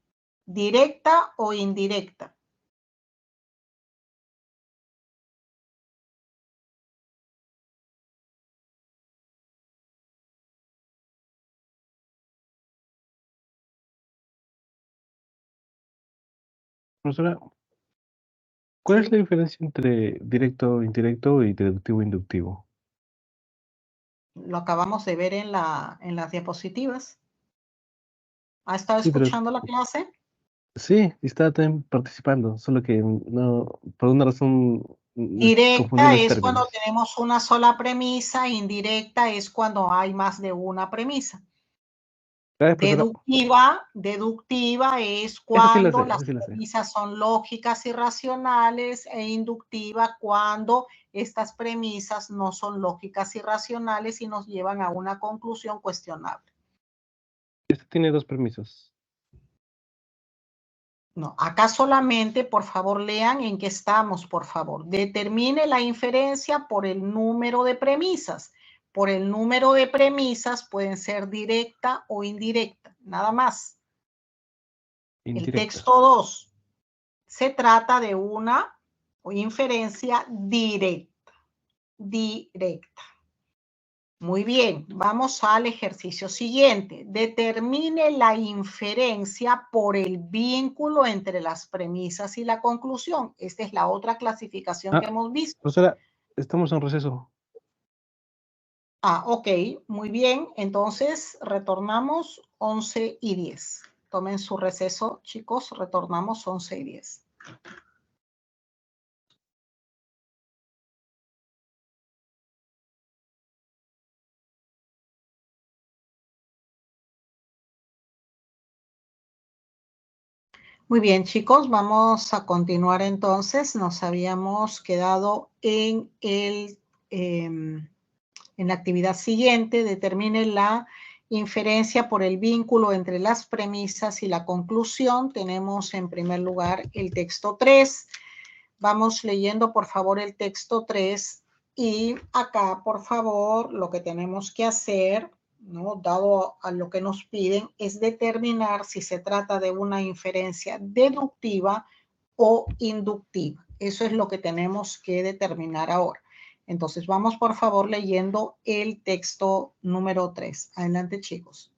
Speaker 1: directa o indirecta.
Speaker 2: Profesora, ¿cuál es
Speaker 1: Sí.
Speaker 2: la diferencia entre directo, indirecto y deductivo, inductivo?
Speaker 1: Lo acabamos de ver en las diapositivas. ¿Ha estado
Speaker 2: Sí, pero
Speaker 1: escuchando la clase?
Speaker 2: sí, estaba también participando, solo que no, por una razón confundí
Speaker 1: Directa
Speaker 2: los
Speaker 1: es cuando
Speaker 2: términos.
Speaker 1: tenemos una sola premisa, indirecta es cuando hay más de una premisa.
Speaker 2: Gracias, profesora.
Speaker 1: Deductiva es
Speaker 2: Esa sí la
Speaker 1: cuando
Speaker 2: sé,
Speaker 1: las
Speaker 2: esa sí la sé.
Speaker 1: premisas son lógicas y racionales, e inductiva cuando estas premisas no son lógicas y racionales y nos llevan a una conclusión cuestionable.
Speaker 2: Esta tiene dos permisos.
Speaker 1: No, acá solamente, por favor, lean en qué estamos, por favor. Determine la inferencia por el número de premisas. Por el número de premisas pueden ser directa o indirecta, nada más. El
Speaker 2: Indirecta.
Speaker 1: texto 2 se trata de una inferencia directa. Directa. Muy bien, vamos al ejercicio siguiente. Determine la inferencia por el vínculo entre las premisas y la conclusión. Esta es la otra clasificación que
Speaker 2: Ah,
Speaker 1: hemos visto.
Speaker 2: profesora, estamos en receso.
Speaker 1: Ah, ok, muy bien. Entonces, retornamos 11 y 10. Tomen su receso, chicos. Retornamos 11 y 10. Muy bien, chicos, vamos a continuar entonces. Nos habíamos quedado en la actividad siguiente. Determine la inferencia por el vínculo entre las premisas y la conclusión. Tenemos en primer lugar el texto 3. Vamos leyendo, por favor, el texto 3. Y acá, por favor, lo que tenemos que hacer, ¿no? Dado a lo que nos piden, es determinar si se trata de una inferencia deductiva o inductiva. Eso es lo que tenemos que determinar ahora. Entonces, vamos por favor leyendo el texto número 3. Adelante, chicos.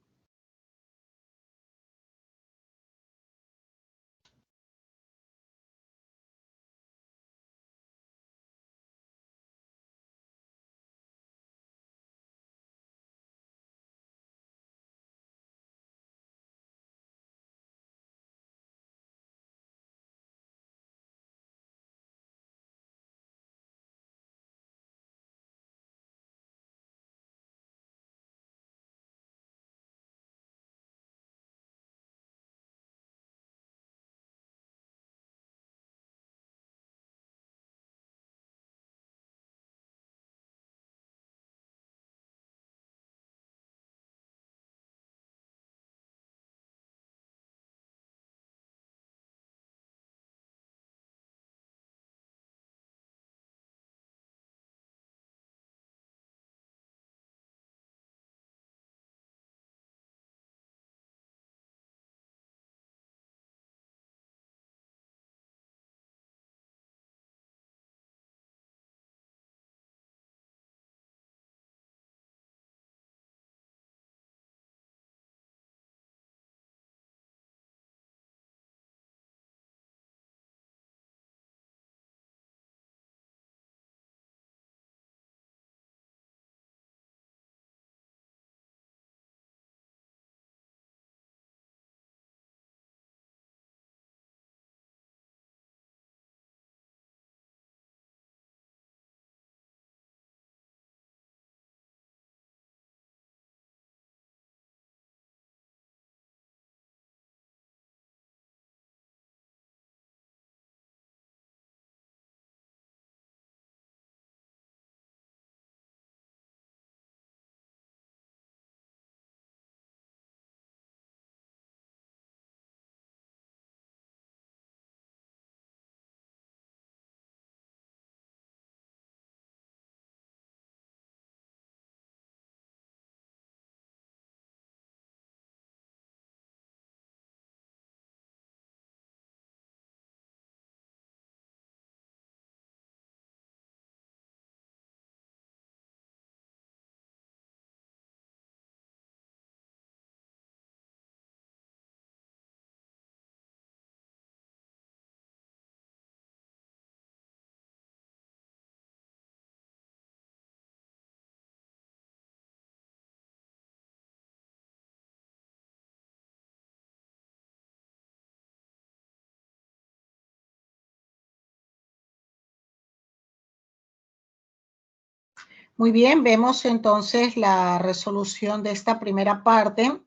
Speaker 1: Muy bien, vemos entonces la resolución de esta primera parte.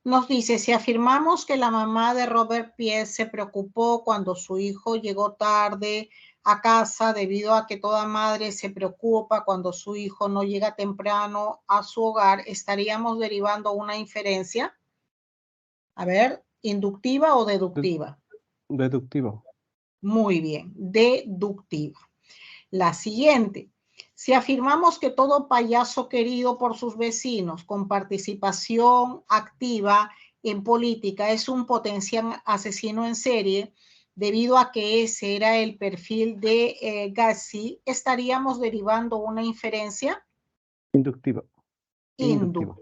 Speaker 1: Nos dice, si afirmamos que la mamá de Robert Pierce se preocupó cuando su hijo llegó tarde a casa debido a que toda madre se preocupa cuando su hijo no llega temprano a su hogar, estaríamos derivando una inferencia. A ver, ¿inductiva o deductiva?
Speaker 2: Deductivo.
Speaker 1: Muy bien, deductiva. La siguiente. Si afirmamos que todo payaso querido por sus vecinos con participación activa en política es un potencial asesino en serie, debido a que ese era el perfil de Gassi, ¿estaríamos derivando una inferencia?
Speaker 2: Inductivo. Inductivo.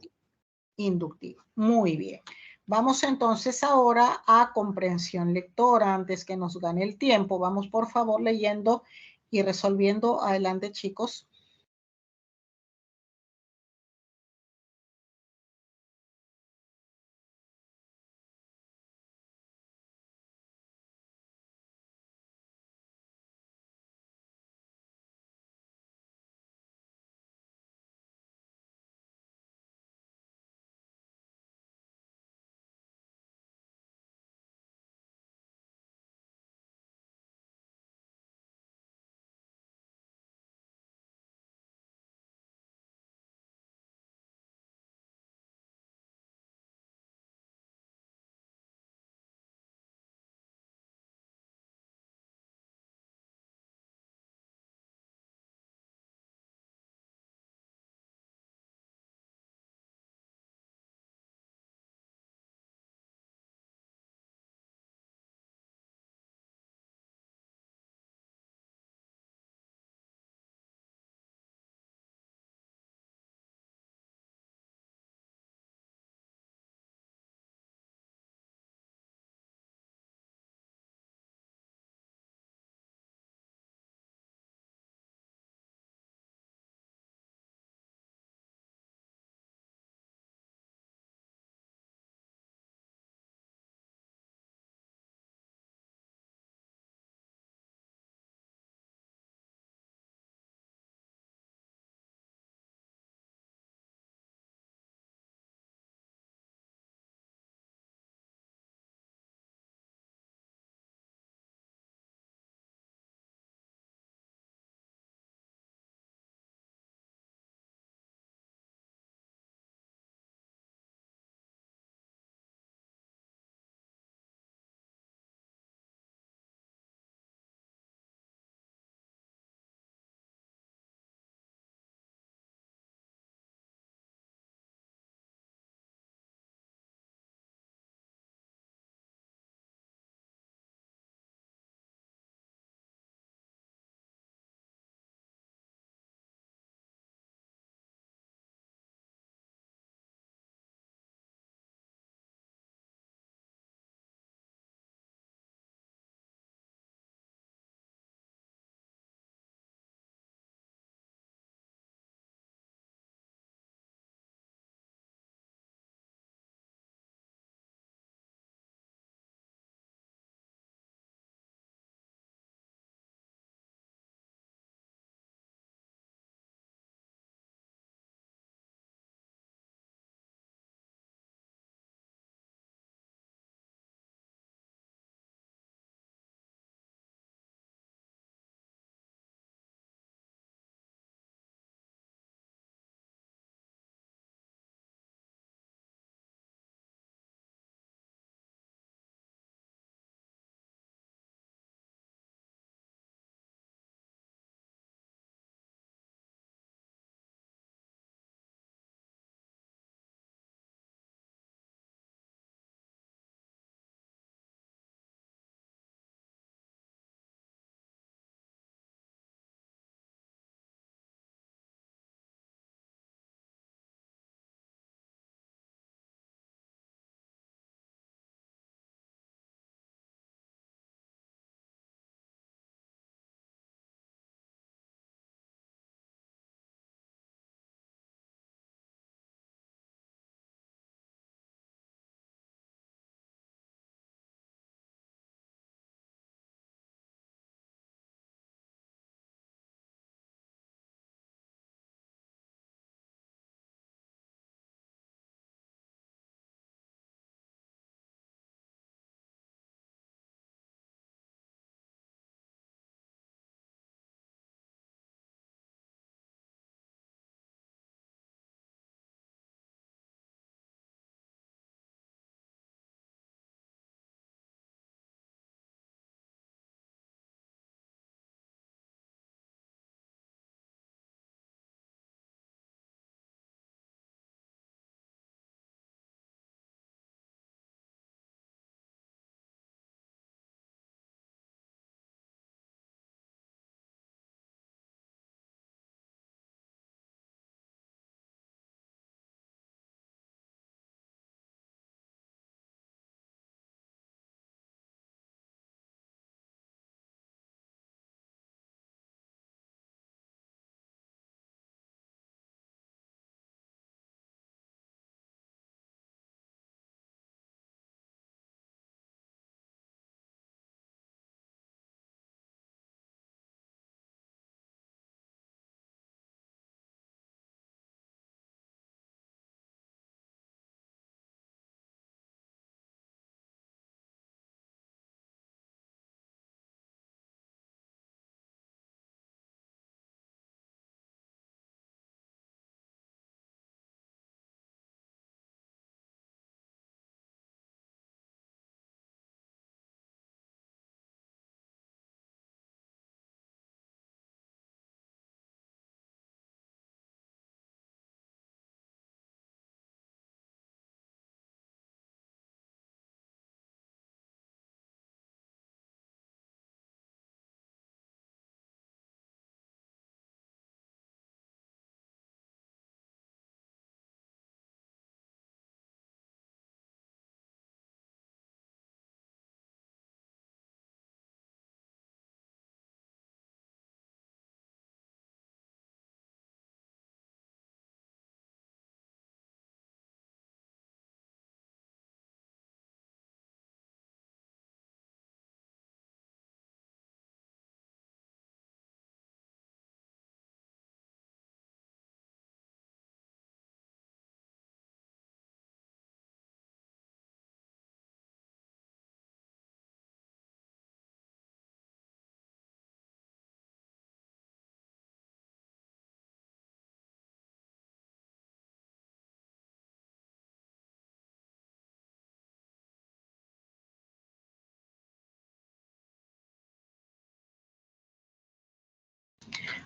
Speaker 1: Inductiva. Muy bien. Vamos entonces ahora a comprensión lectora. Antes que nos gane el tiempo, vamos por favor leyendo y resolviendo. Adelante, chicos.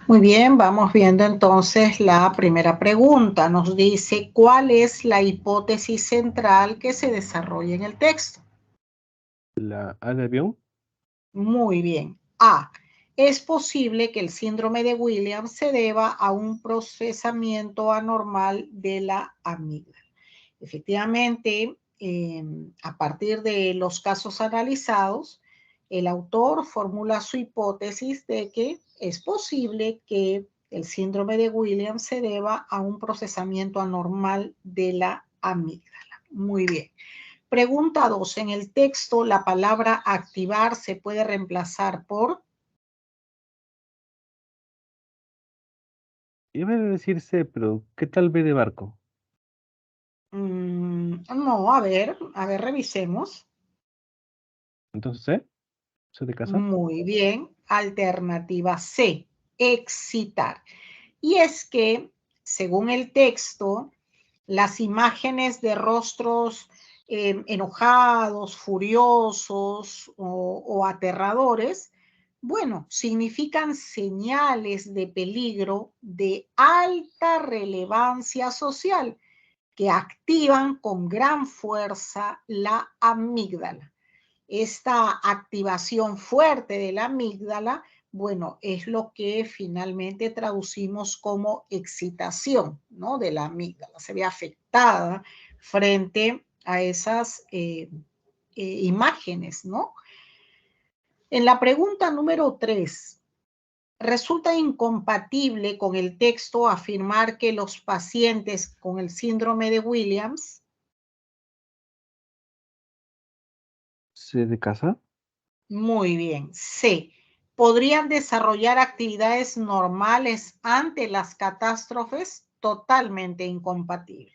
Speaker 1: Muy bien, vamos viendo entonces la primera pregunta. Nos dice, ¿cuál es la hipótesis central que se desarrolla en el texto?
Speaker 2: La A de avión.
Speaker 1: Muy bien. A. Es posible que el síndrome de Williams se deba a un procesamiento anormal de la amígdala. Efectivamente, a partir de los casos analizados, el autor formula su hipótesis de que es posible que el síndrome de Williams se deba a un procesamiento anormal de la amígdala. Muy bien. Pregunta 2. En el texto, la palabra activar se puede reemplazar por...
Speaker 2: Iba a decirse, pero ¿qué tal B de barco?
Speaker 1: No, a ver, revisemos.
Speaker 2: Entonces, ¿C? ¿C de casa?
Speaker 1: Muy bien. Alternativa C, excitar. Y es que, según el texto, las imágenes de rostros enojados, furiosos o aterradores, bueno, significan señales de peligro de alta relevancia social que activan con gran fuerza la amígdala. Esta activación fuerte de la amígdala, bueno, es lo que finalmente traducimos como excitación, ¿no? De la amígdala. Se ve afectada frente a esas imágenes, ¿no? En la pregunta número 3, resulta incompatible con el texto afirmar que los pacientes con el síndrome de Williams...
Speaker 2: ¿C de casa?
Speaker 1: Muy bien. C. Podrían desarrollar actividades normales ante las catástrofes, totalmente incompatible.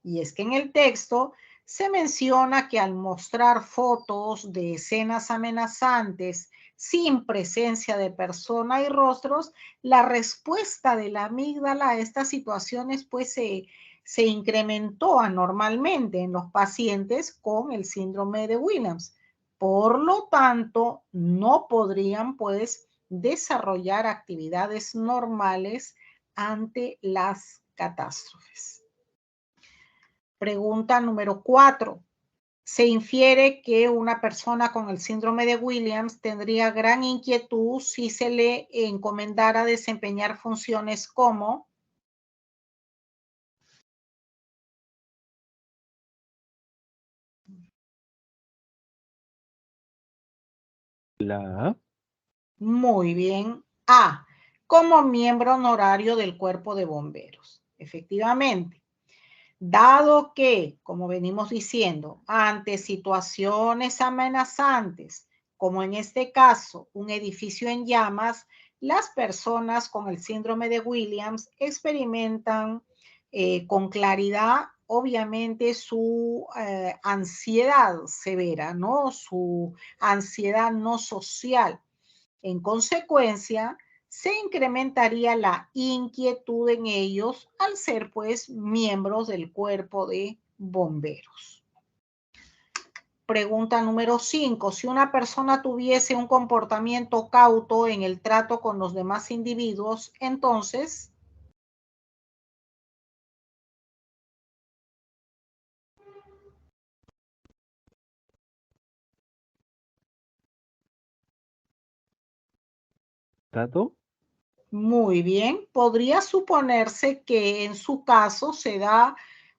Speaker 1: Y es que en el texto se menciona que al mostrar fotos de escenas amenazantes sin presencia de persona y rostros, la respuesta de la amígdala a estas situaciones pues se incrementó anormalmente en los pacientes con el síndrome de Williams. Por lo tanto, no podrían pues desarrollar actividades normales ante las catástrofes. Pregunta número 4. Se infiere que una persona con el síndrome de Williams tendría gran inquietud si se le encomendara desempeñar funciones como...
Speaker 2: La A.
Speaker 1: Muy bien. A. Como miembro honorario del cuerpo de bomberos. Efectivamente. Dado que, como venimos diciendo, ante situaciones amenazantes, como en este caso, un edificio en llamas, las personas con el síndrome de Williams experimentan con claridad, obviamente, su ansiedad severa, ¿no? Su ansiedad no social. En consecuencia, se incrementaría la inquietud en ellos al ser pues miembros del cuerpo de bomberos. Pregunta número 5. Si una persona tuviese un comportamiento cauto en el trato con los demás individuos, entonces...
Speaker 2: ¿Trato?
Speaker 1: Muy bien, podría suponerse que en su caso se da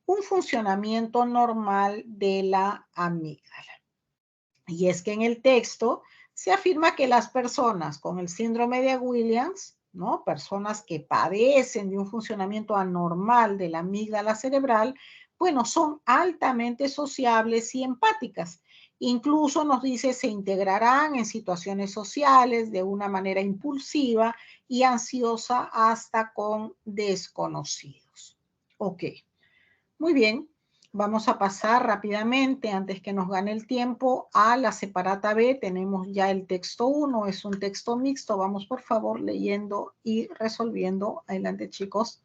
Speaker 1: un funcionamiento normal de la amígdala. Y es que en el texto se afirma que las personas con el síndrome de Williams, ¿no? Personas que padecen de un funcionamiento anormal de la amígdala cerebral, bueno, son altamente sociables y empáticas. Incluso nos dice se integrarán en situaciones sociales de una manera impulsiva y ansiosa hasta con desconocidos. Ok, muy bien. Vamos a pasar rápidamente, antes que nos gane el tiempo, a la separata B. Tenemos ya el texto 1, es un texto mixto. Vamos, por favor, leyendo y resolviendo. Adelante, chicos.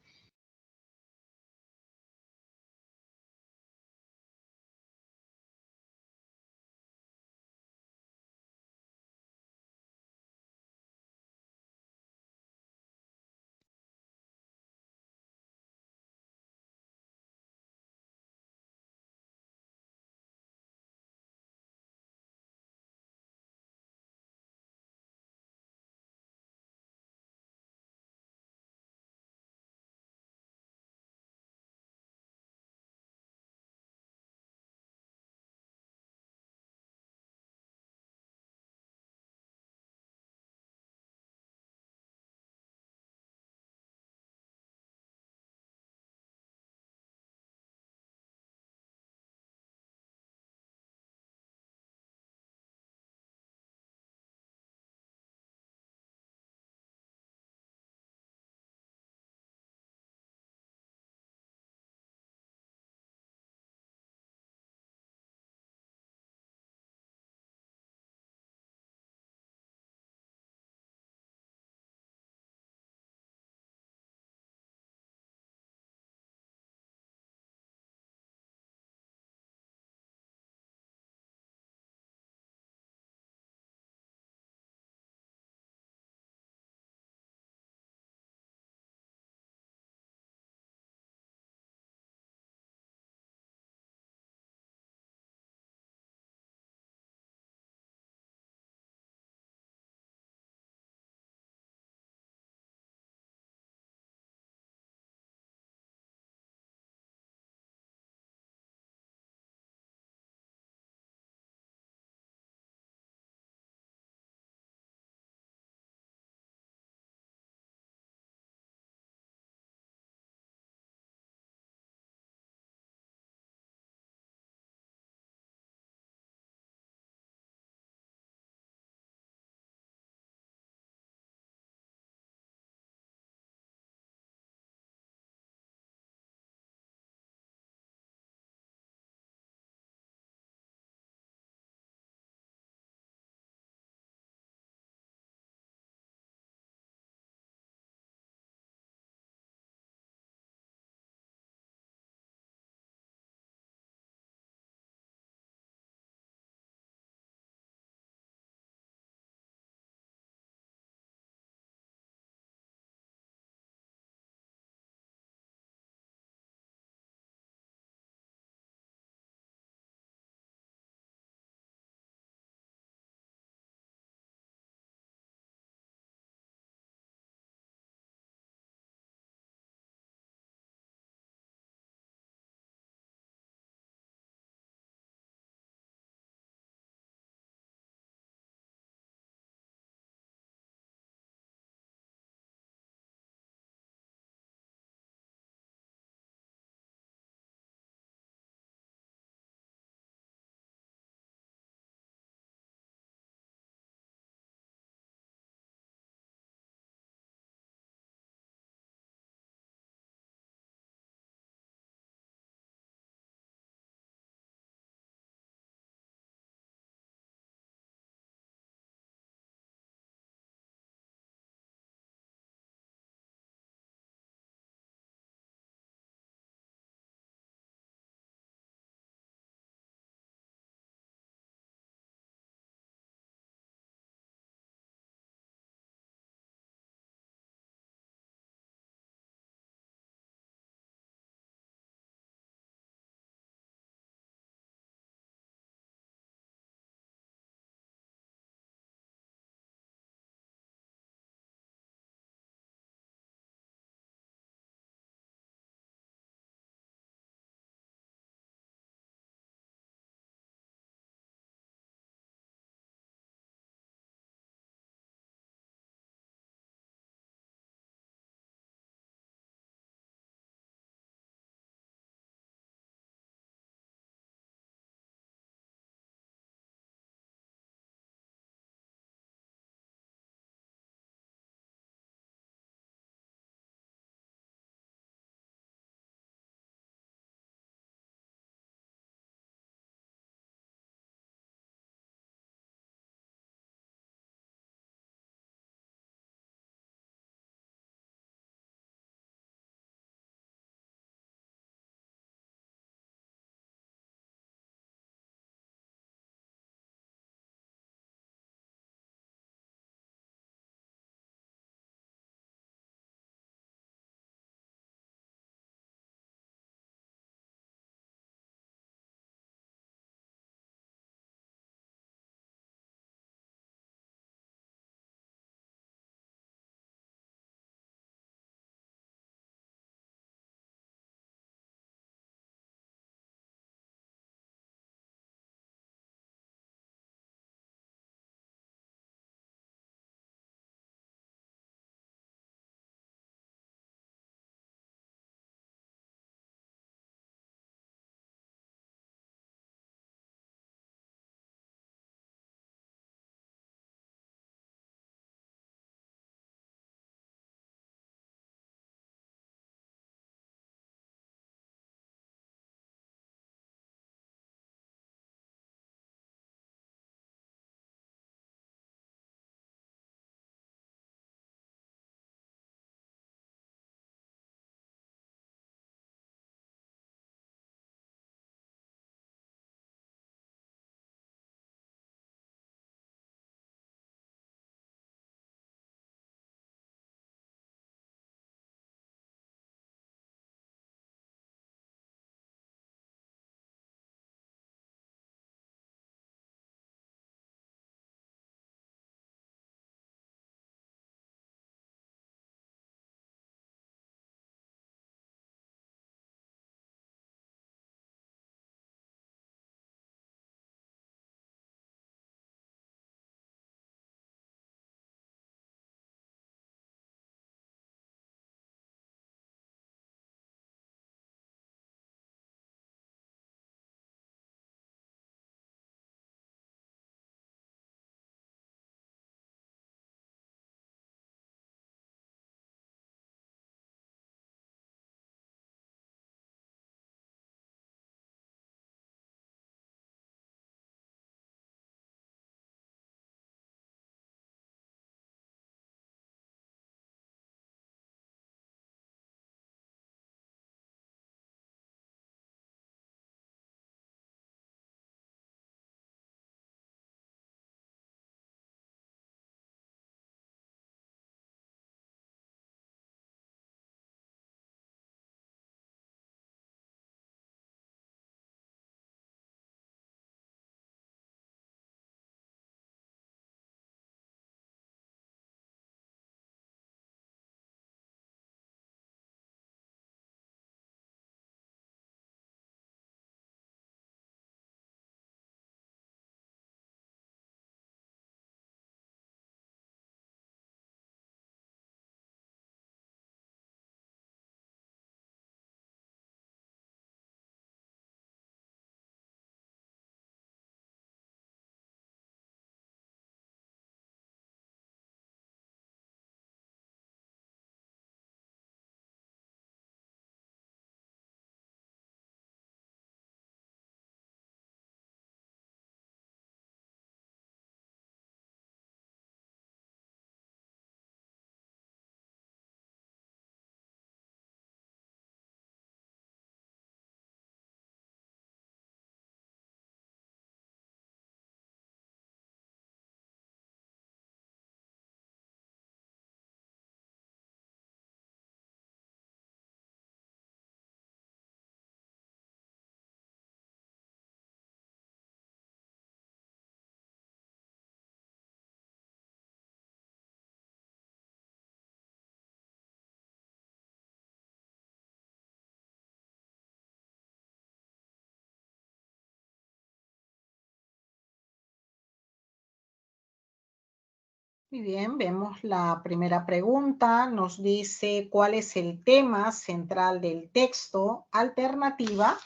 Speaker 1: Muy bien, vemos la primera pregunta. Nos dice cuál es el tema central del texto. Alternativa.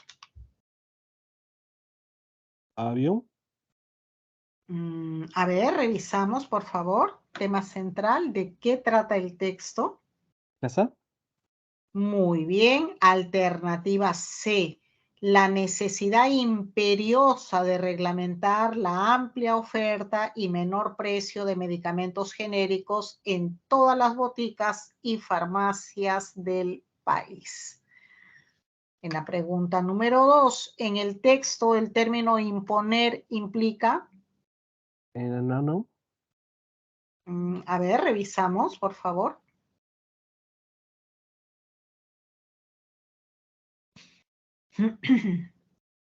Speaker 2: Avión.
Speaker 1: A ver, revisamos, por favor. Tema central. ¿De qué trata el texto?
Speaker 2: Casa.
Speaker 1: Muy bien. Alternativa C. La necesidad imperiosa de reglamentar la amplia oferta y menor precio de medicamentos genéricos en todas las boticas y farmacias del país. En la pregunta número 2, en el texto el término imponer implica.
Speaker 2: No.
Speaker 1: A ver, revisamos, por favor.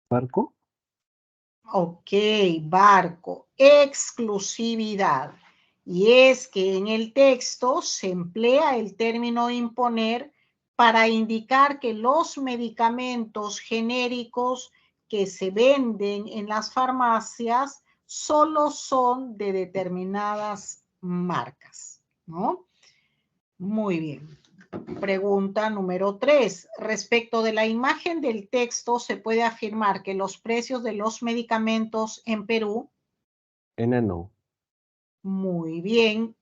Speaker 2: Barco.
Speaker 1: Ok, barco, exclusividad. Y es que en el texto se emplea el término imponer para indicar que los medicamentos genéricos que se venden en las farmacias solo son de determinadas marcas, ¿no? Muy bien. Pregunta número 3. Respecto de la imagen del texto, se puede afirmar que los precios de los medicamentos en Perú.
Speaker 2: No.
Speaker 1: Muy bien.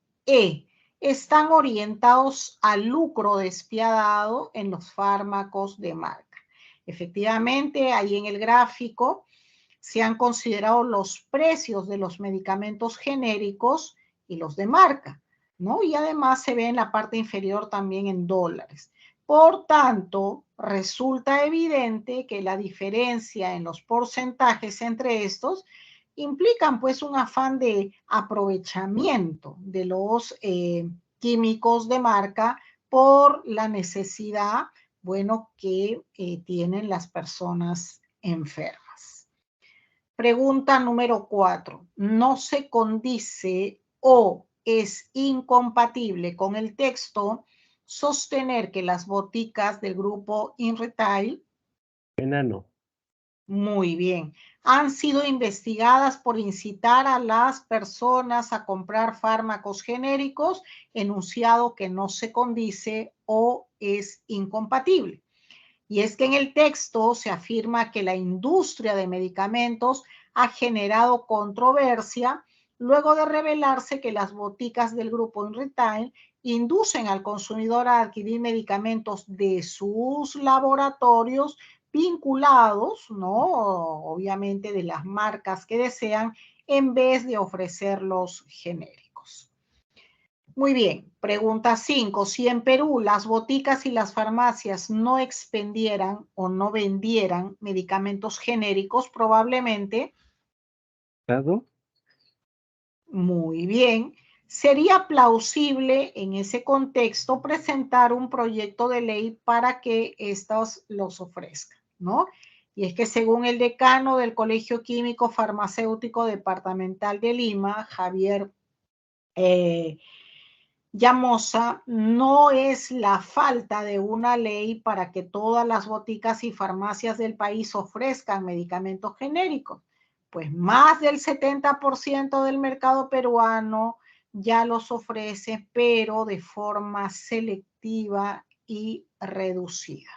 Speaker 1: Están orientados al lucro despiadado en los fármacos de marca. Efectivamente, ahí en el gráfico se han considerado los precios de los medicamentos genéricos y los de marca, ¿no? Y además se ve en la parte inferior también en dólares. Por tanto, resulta evidente que la diferencia en los porcentajes entre estos implican pues un afán de aprovechamiento de los químicos de marca por la necesidad, bueno, que tienen las personas enfermas. Pregunta número 4. No se condice o es incompatible con el texto sostener que las boticas del grupo InRetail.
Speaker 2: Enano.
Speaker 1: Muy bien. Han sido investigadas por incitar a las personas a comprar fármacos genéricos, enunciado que no se condice o es incompatible. Y es que en el texto se afirma que la industria de medicamentos ha generado controversia luego de revelarse que las boticas del grupo InRetail inducen al consumidor a adquirir medicamentos de sus laboratorios vinculados, ¿no? Obviamente de las marcas que desean, en vez de ofrecerlos genéricos. Muy bien, pregunta 5. Si en Perú las boticas y las farmacias no expendieran o no vendieran medicamentos genéricos, probablemente.
Speaker 2: Dado.
Speaker 1: Muy bien. Sería plausible en ese contexto presentar un proyecto de ley para que estos los ofrezcan, ¿no? Y es que según el decano del Colegio Químico Farmacéutico Departamental de Lima, Javier Llamosa, no es la falta de una ley para que todas las boticas y farmacias del país ofrezcan medicamentos genéricos, pues más del 70% del mercado peruano ya los ofrece, pero de forma selectiva y reducida.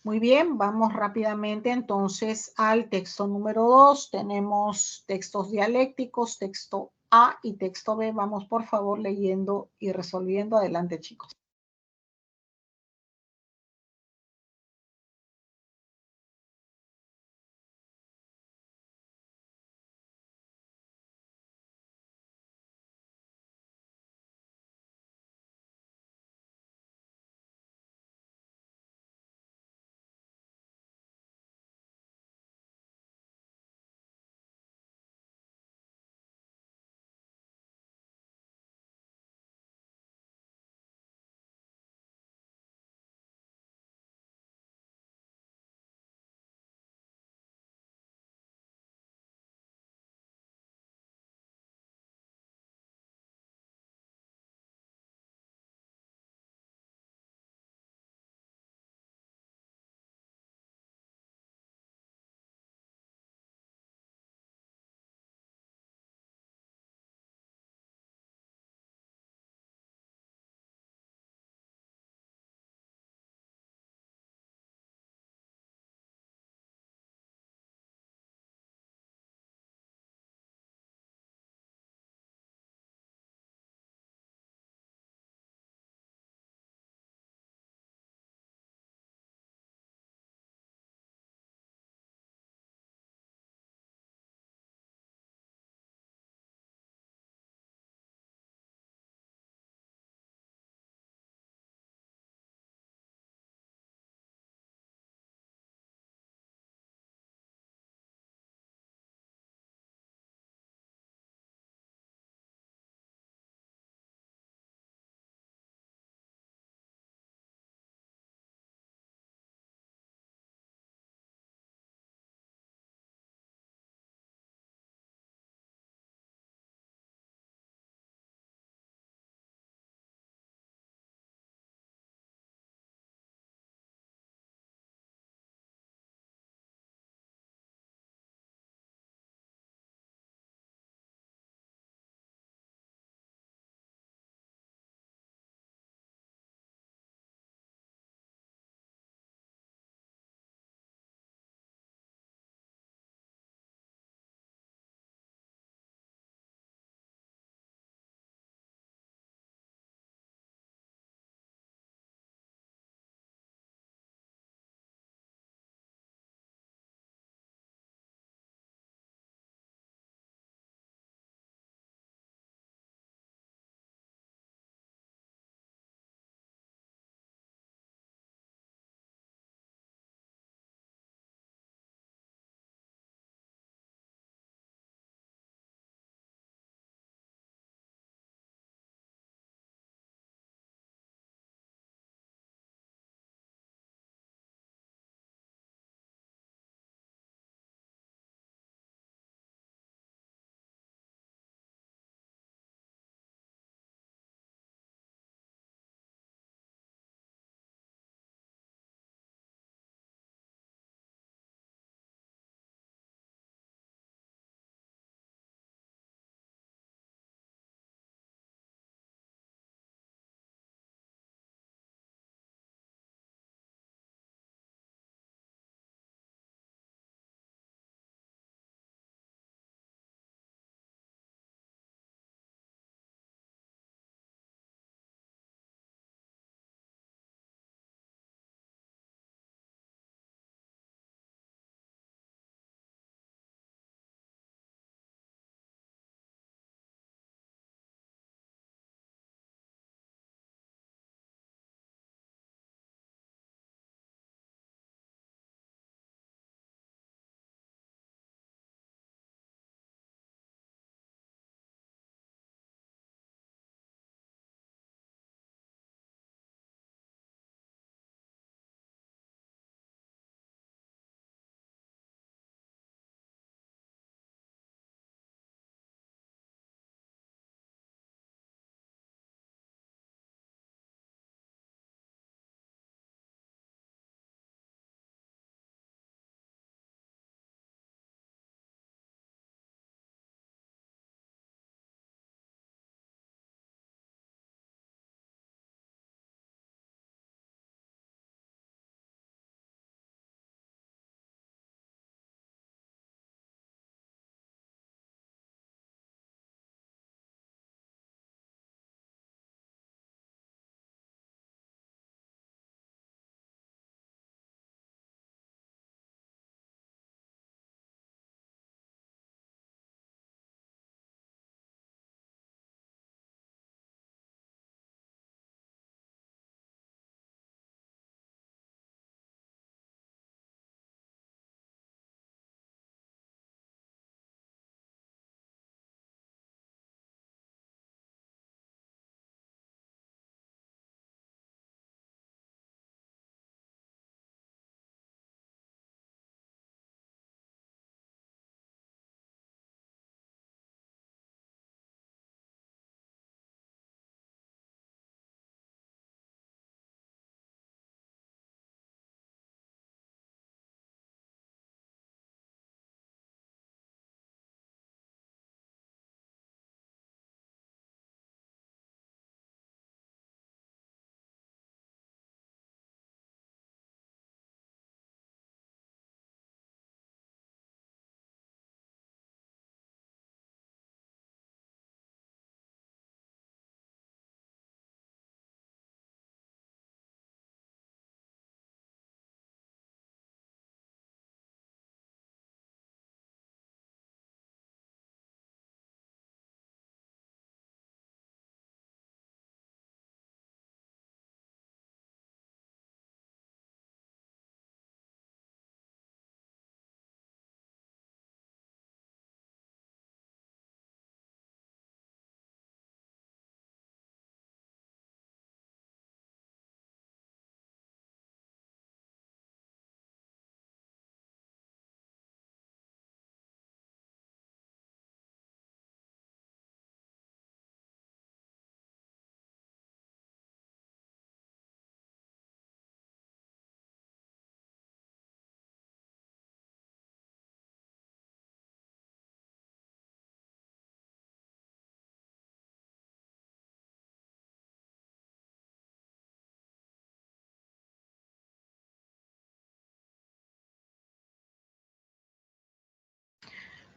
Speaker 1: Muy bien, vamos rápidamente entonces al texto número 2. Tenemos textos dialécticos, texto A y texto B. Vamos por favor leyendo y resolviendo. Adelante, chicos.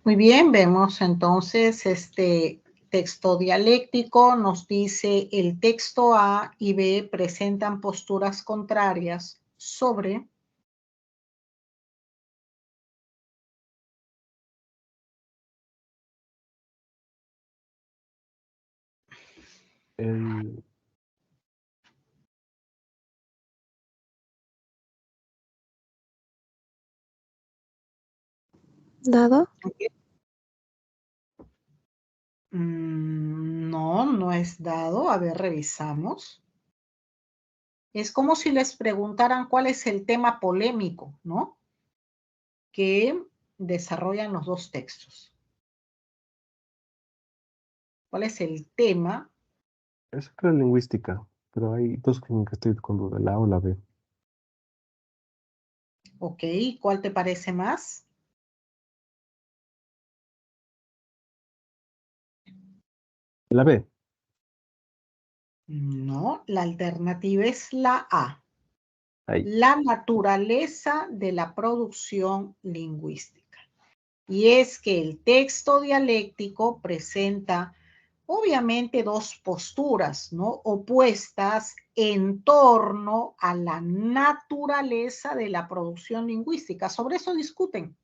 Speaker 1: Muy bien, vemos entonces este texto dialéctico. Nos dice el texto A y B presentan posturas contrarias sobre
Speaker 2: El,
Speaker 5: Dado.
Speaker 1: No, no es dado. A ver, revisamos. Es como si les preguntaran cuál es el tema polémico, ¿no? Que desarrollan los dos textos. ¿Cuál es el tema?
Speaker 2: es creo lingüística, pero hay dos que estoy con duda, la A o la B.
Speaker 1: Ok, ¿cuál te parece más?
Speaker 2: La B.
Speaker 1: No, la alternativa es la A.
Speaker 2: Ahí.
Speaker 1: La naturaleza de la producción lingüística. Y es que el texto dialéctico presenta obviamente dos posturas, ¿no? Opuestas en torno a la naturaleza de la producción lingüística. Sobre eso discuten,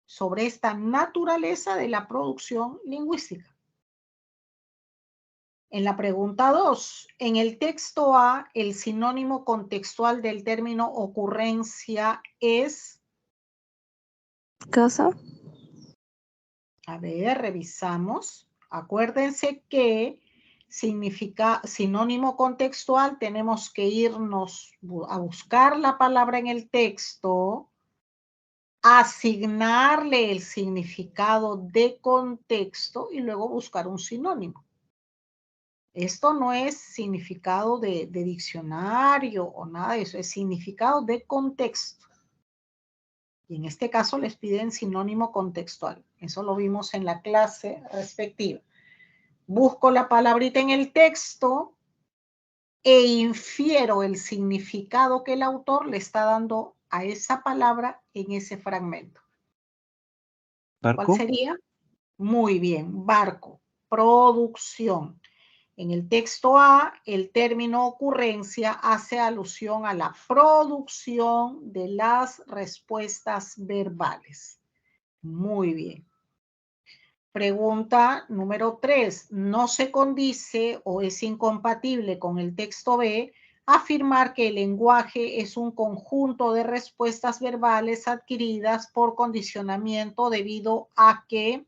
Speaker 1: sobre esta naturaleza de la producción lingüística. En la pregunta 2, en el texto A, el sinónimo contextual del término ocurrencia es...
Speaker 5: Casa.
Speaker 1: A ver, revisamos. Acuérdense que significa sinónimo contextual, tenemos que irnos a buscar la palabra en el texto, asignarle el significado de contexto y luego buscar un sinónimo. Esto no es significado de diccionario o nada de eso, es significado de contexto. Y en este caso les piden sinónimo contextual. Eso lo vimos en la clase respectiva. Busco la palabrita en el texto e infiero el significado que el autor le está dando a esa palabra en ese fragmento. ¿Cuál
Speaker 2: ¿Barco?
Speaker 1: sería? Muy bien, barco, producción. En el texto A, el término ocurrencia hace alusión a la producción de las respuestas verbales. Muy bien. Pregunta número 3. No se condice o es incompatible con el texto B afirmar que el lenguaje es un conjunto de respuestas verbales adquiridas por condicionamiento debido a que...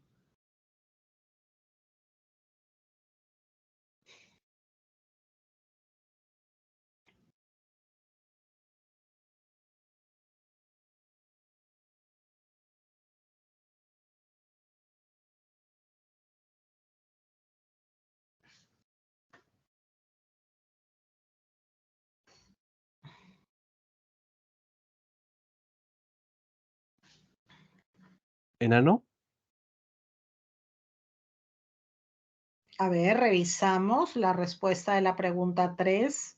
Speaker 2: ¿Enano?
Speaker 1: A ver, revisamos la respuesta de la pregunta 3.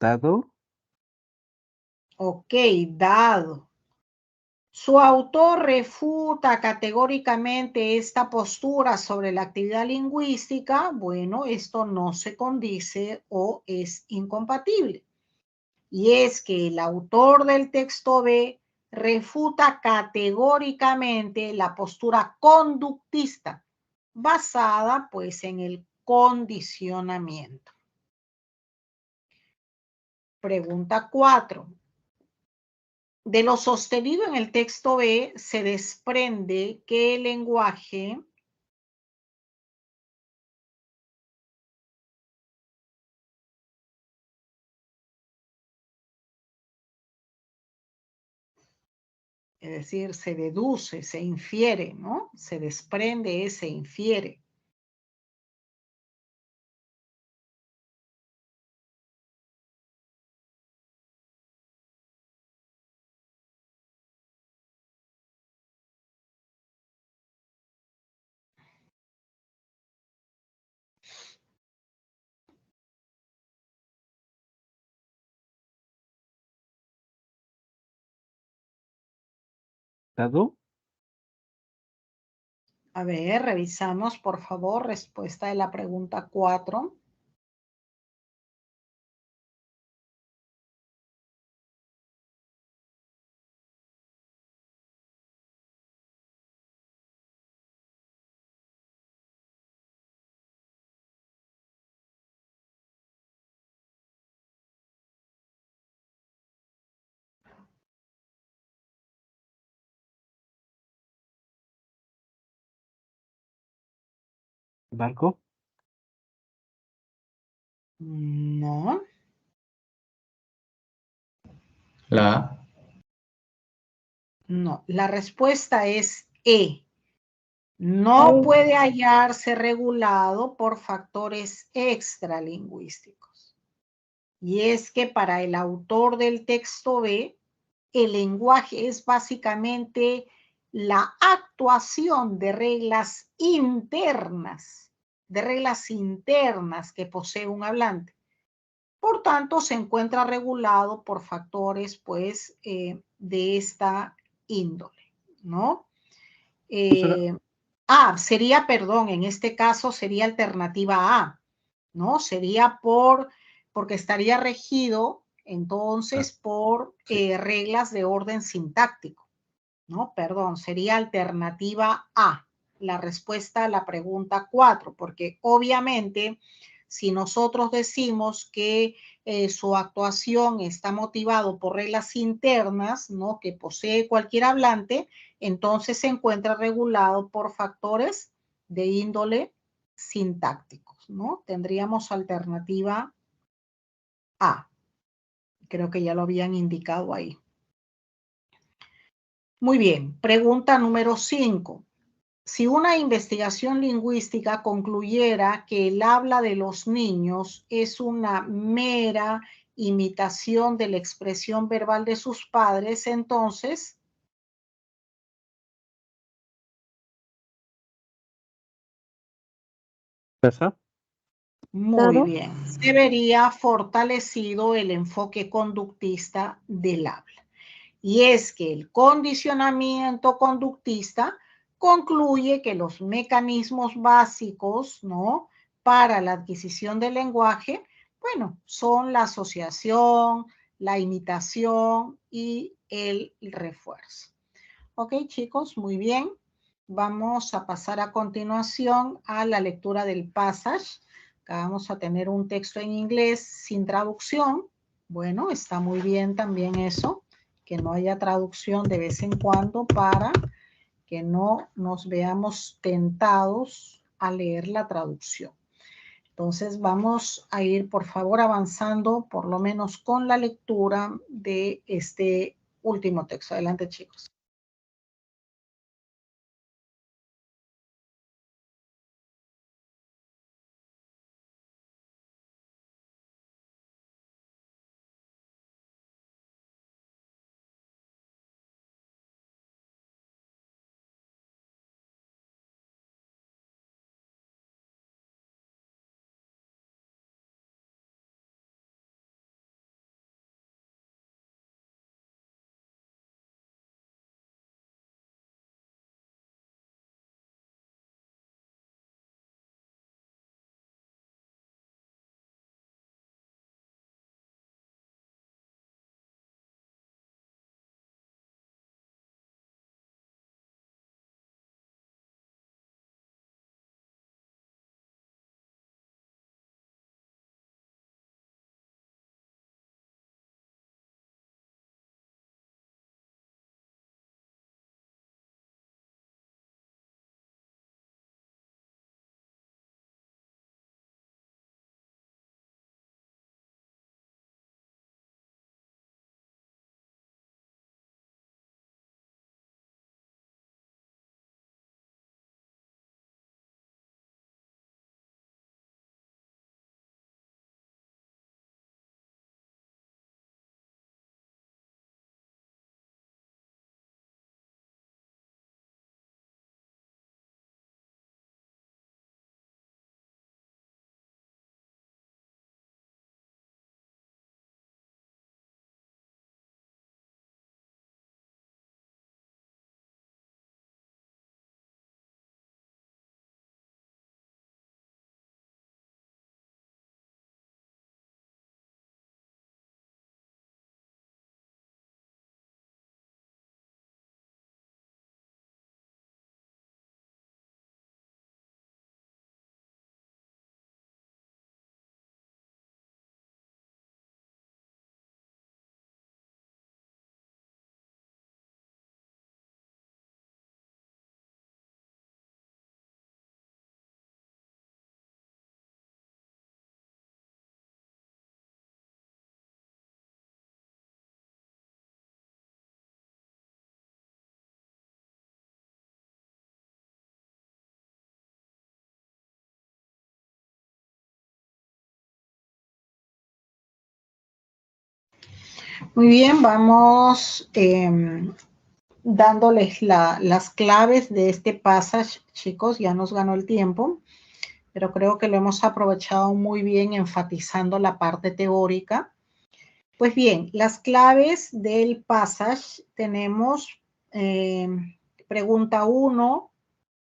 Speaker 2: ¿Dado?
Speaker 1: Ok, dado. Su autor refuta categóricamente esta postura sobre la actividad lingüística. Bueno, esto no se condice o es incompatible. Y es que el autor del texto B refuta categóricamente la postura conductista basada pues en el condicionamiento. Pregunta 4. De lo sostenido en el texto B se desprende que el lenguaje es decir, se deduce, se infiere, ¿no? Se desprende, se infiere.
Speaker 2: ¿Dado?
Speaker 1: A ver, revisamos, por favor, respuesta de la pregunta 4.
Speaker 2: ¿Barco?
Speaker 1: No.
Speaker 4: La A.
Speaker 1: No, la respuesta es E. No puede hallarse regulado por factores extralingüísticos. Y es que para el autor del texto B, el lenguaje es básicamente la actuación de reglas internas que posee un hablante. Por tanto, se encuentra regulado por factores, pues, de esta índole, ¿no? Sería, perdón, en este caso sería alternativa A, ¿no? Sería porque estaría regido entonces por reglas de orden sintáctico, ¿no? Perdón, sería alternativa A, la respuesta a la pregunta 4, porque obviamente si nosotros decimos que su actuación está motivado por reglas internas, ¿no? Que posee cualquier hablante, entonces se encuentra regulado por factores de índole sintácticos, ¿no? Tendríamos alternativa A. Creo que ya lo habían indicado ahí. Muy bien, pregunta número 5. Si una investigación lingüística concluyera que el habla de los niños es una mera imitación de la expresión verbal de sus padres, entonces,
Speaker 2: ¿Pesa?
Speaker 1: muy bien, se vería fortalecido el enfoque conductista del habla. Y es que el condicionamiento conductista concluye que los mecanismos básicos, ¿no? Para la adquisición del lenguaje, bueno, son la asociación, la imitación y el refuerzo. Ok, chicos, muy bien. Vamos a pasar a continuación a la lectura del passage. Acá vamos a tener un texto en inglés sin traducción. Bueno, está muy bien también eso, que no haya traducción de vez en cuando para que no nos veamos tentados a leer la traducción. Entonces vamos a ir, por favor, avanzando por lo menos con la lectura de este último texto. Adelante, chicos. Muy bien, vamos dándoles las claves de este passage, chicos, ya nos ganó el tiempo, pero creo que lo hemos aprovechado muy bien enfatizando la parte teórica. Pues bien, las claves del passage tenemos pregunta 1,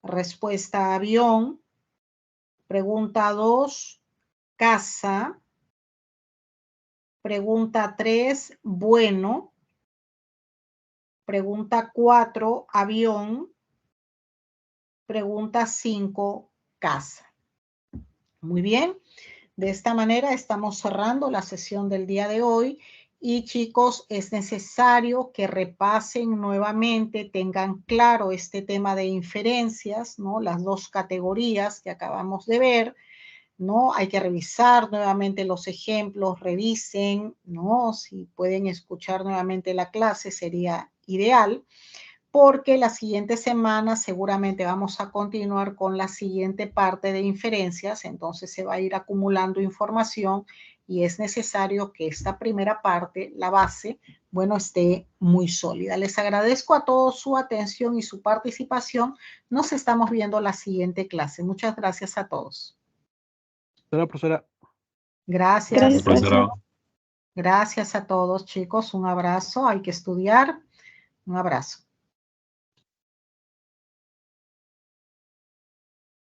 Speaker 1: respuesta avión, pregunta 2, casa, pregunta 3, bueno, pregunta 4, avión, pregunta 5, casa. Muy bien, de esta manera estamos cerrando la sesión del día de hoy y chicos, es necesario que repasen nuevamente, tengan claro este tema de inferencias, ¿no? Las dos categorías que acabamos de ver, ¿no? Hay que revisar nuevamente los ejemplos, revisen, ¿no? Si pueden escuchar nuevamente la clase sería ideal, porque la siguiente semana seguramente vamos a continuar con la siguiente parte de inferencias, entonces se va a ir acumulando información y es necesario que esta primera parte, la base, bueno, esté muy sólida. Les agradezco a todos su atención y su participación. Nos estamos viendo la siguiente clase. Muchas gracias a todos.
Speaker 2: Hola, profesora.
Speaker 1: Gracias.
Speaker 5: Gracias,
Speaker 4: Profesora.
Speaker 1: Gracias a todos, chicos. Un abrazo. Hay que estudiar. Un abrazo.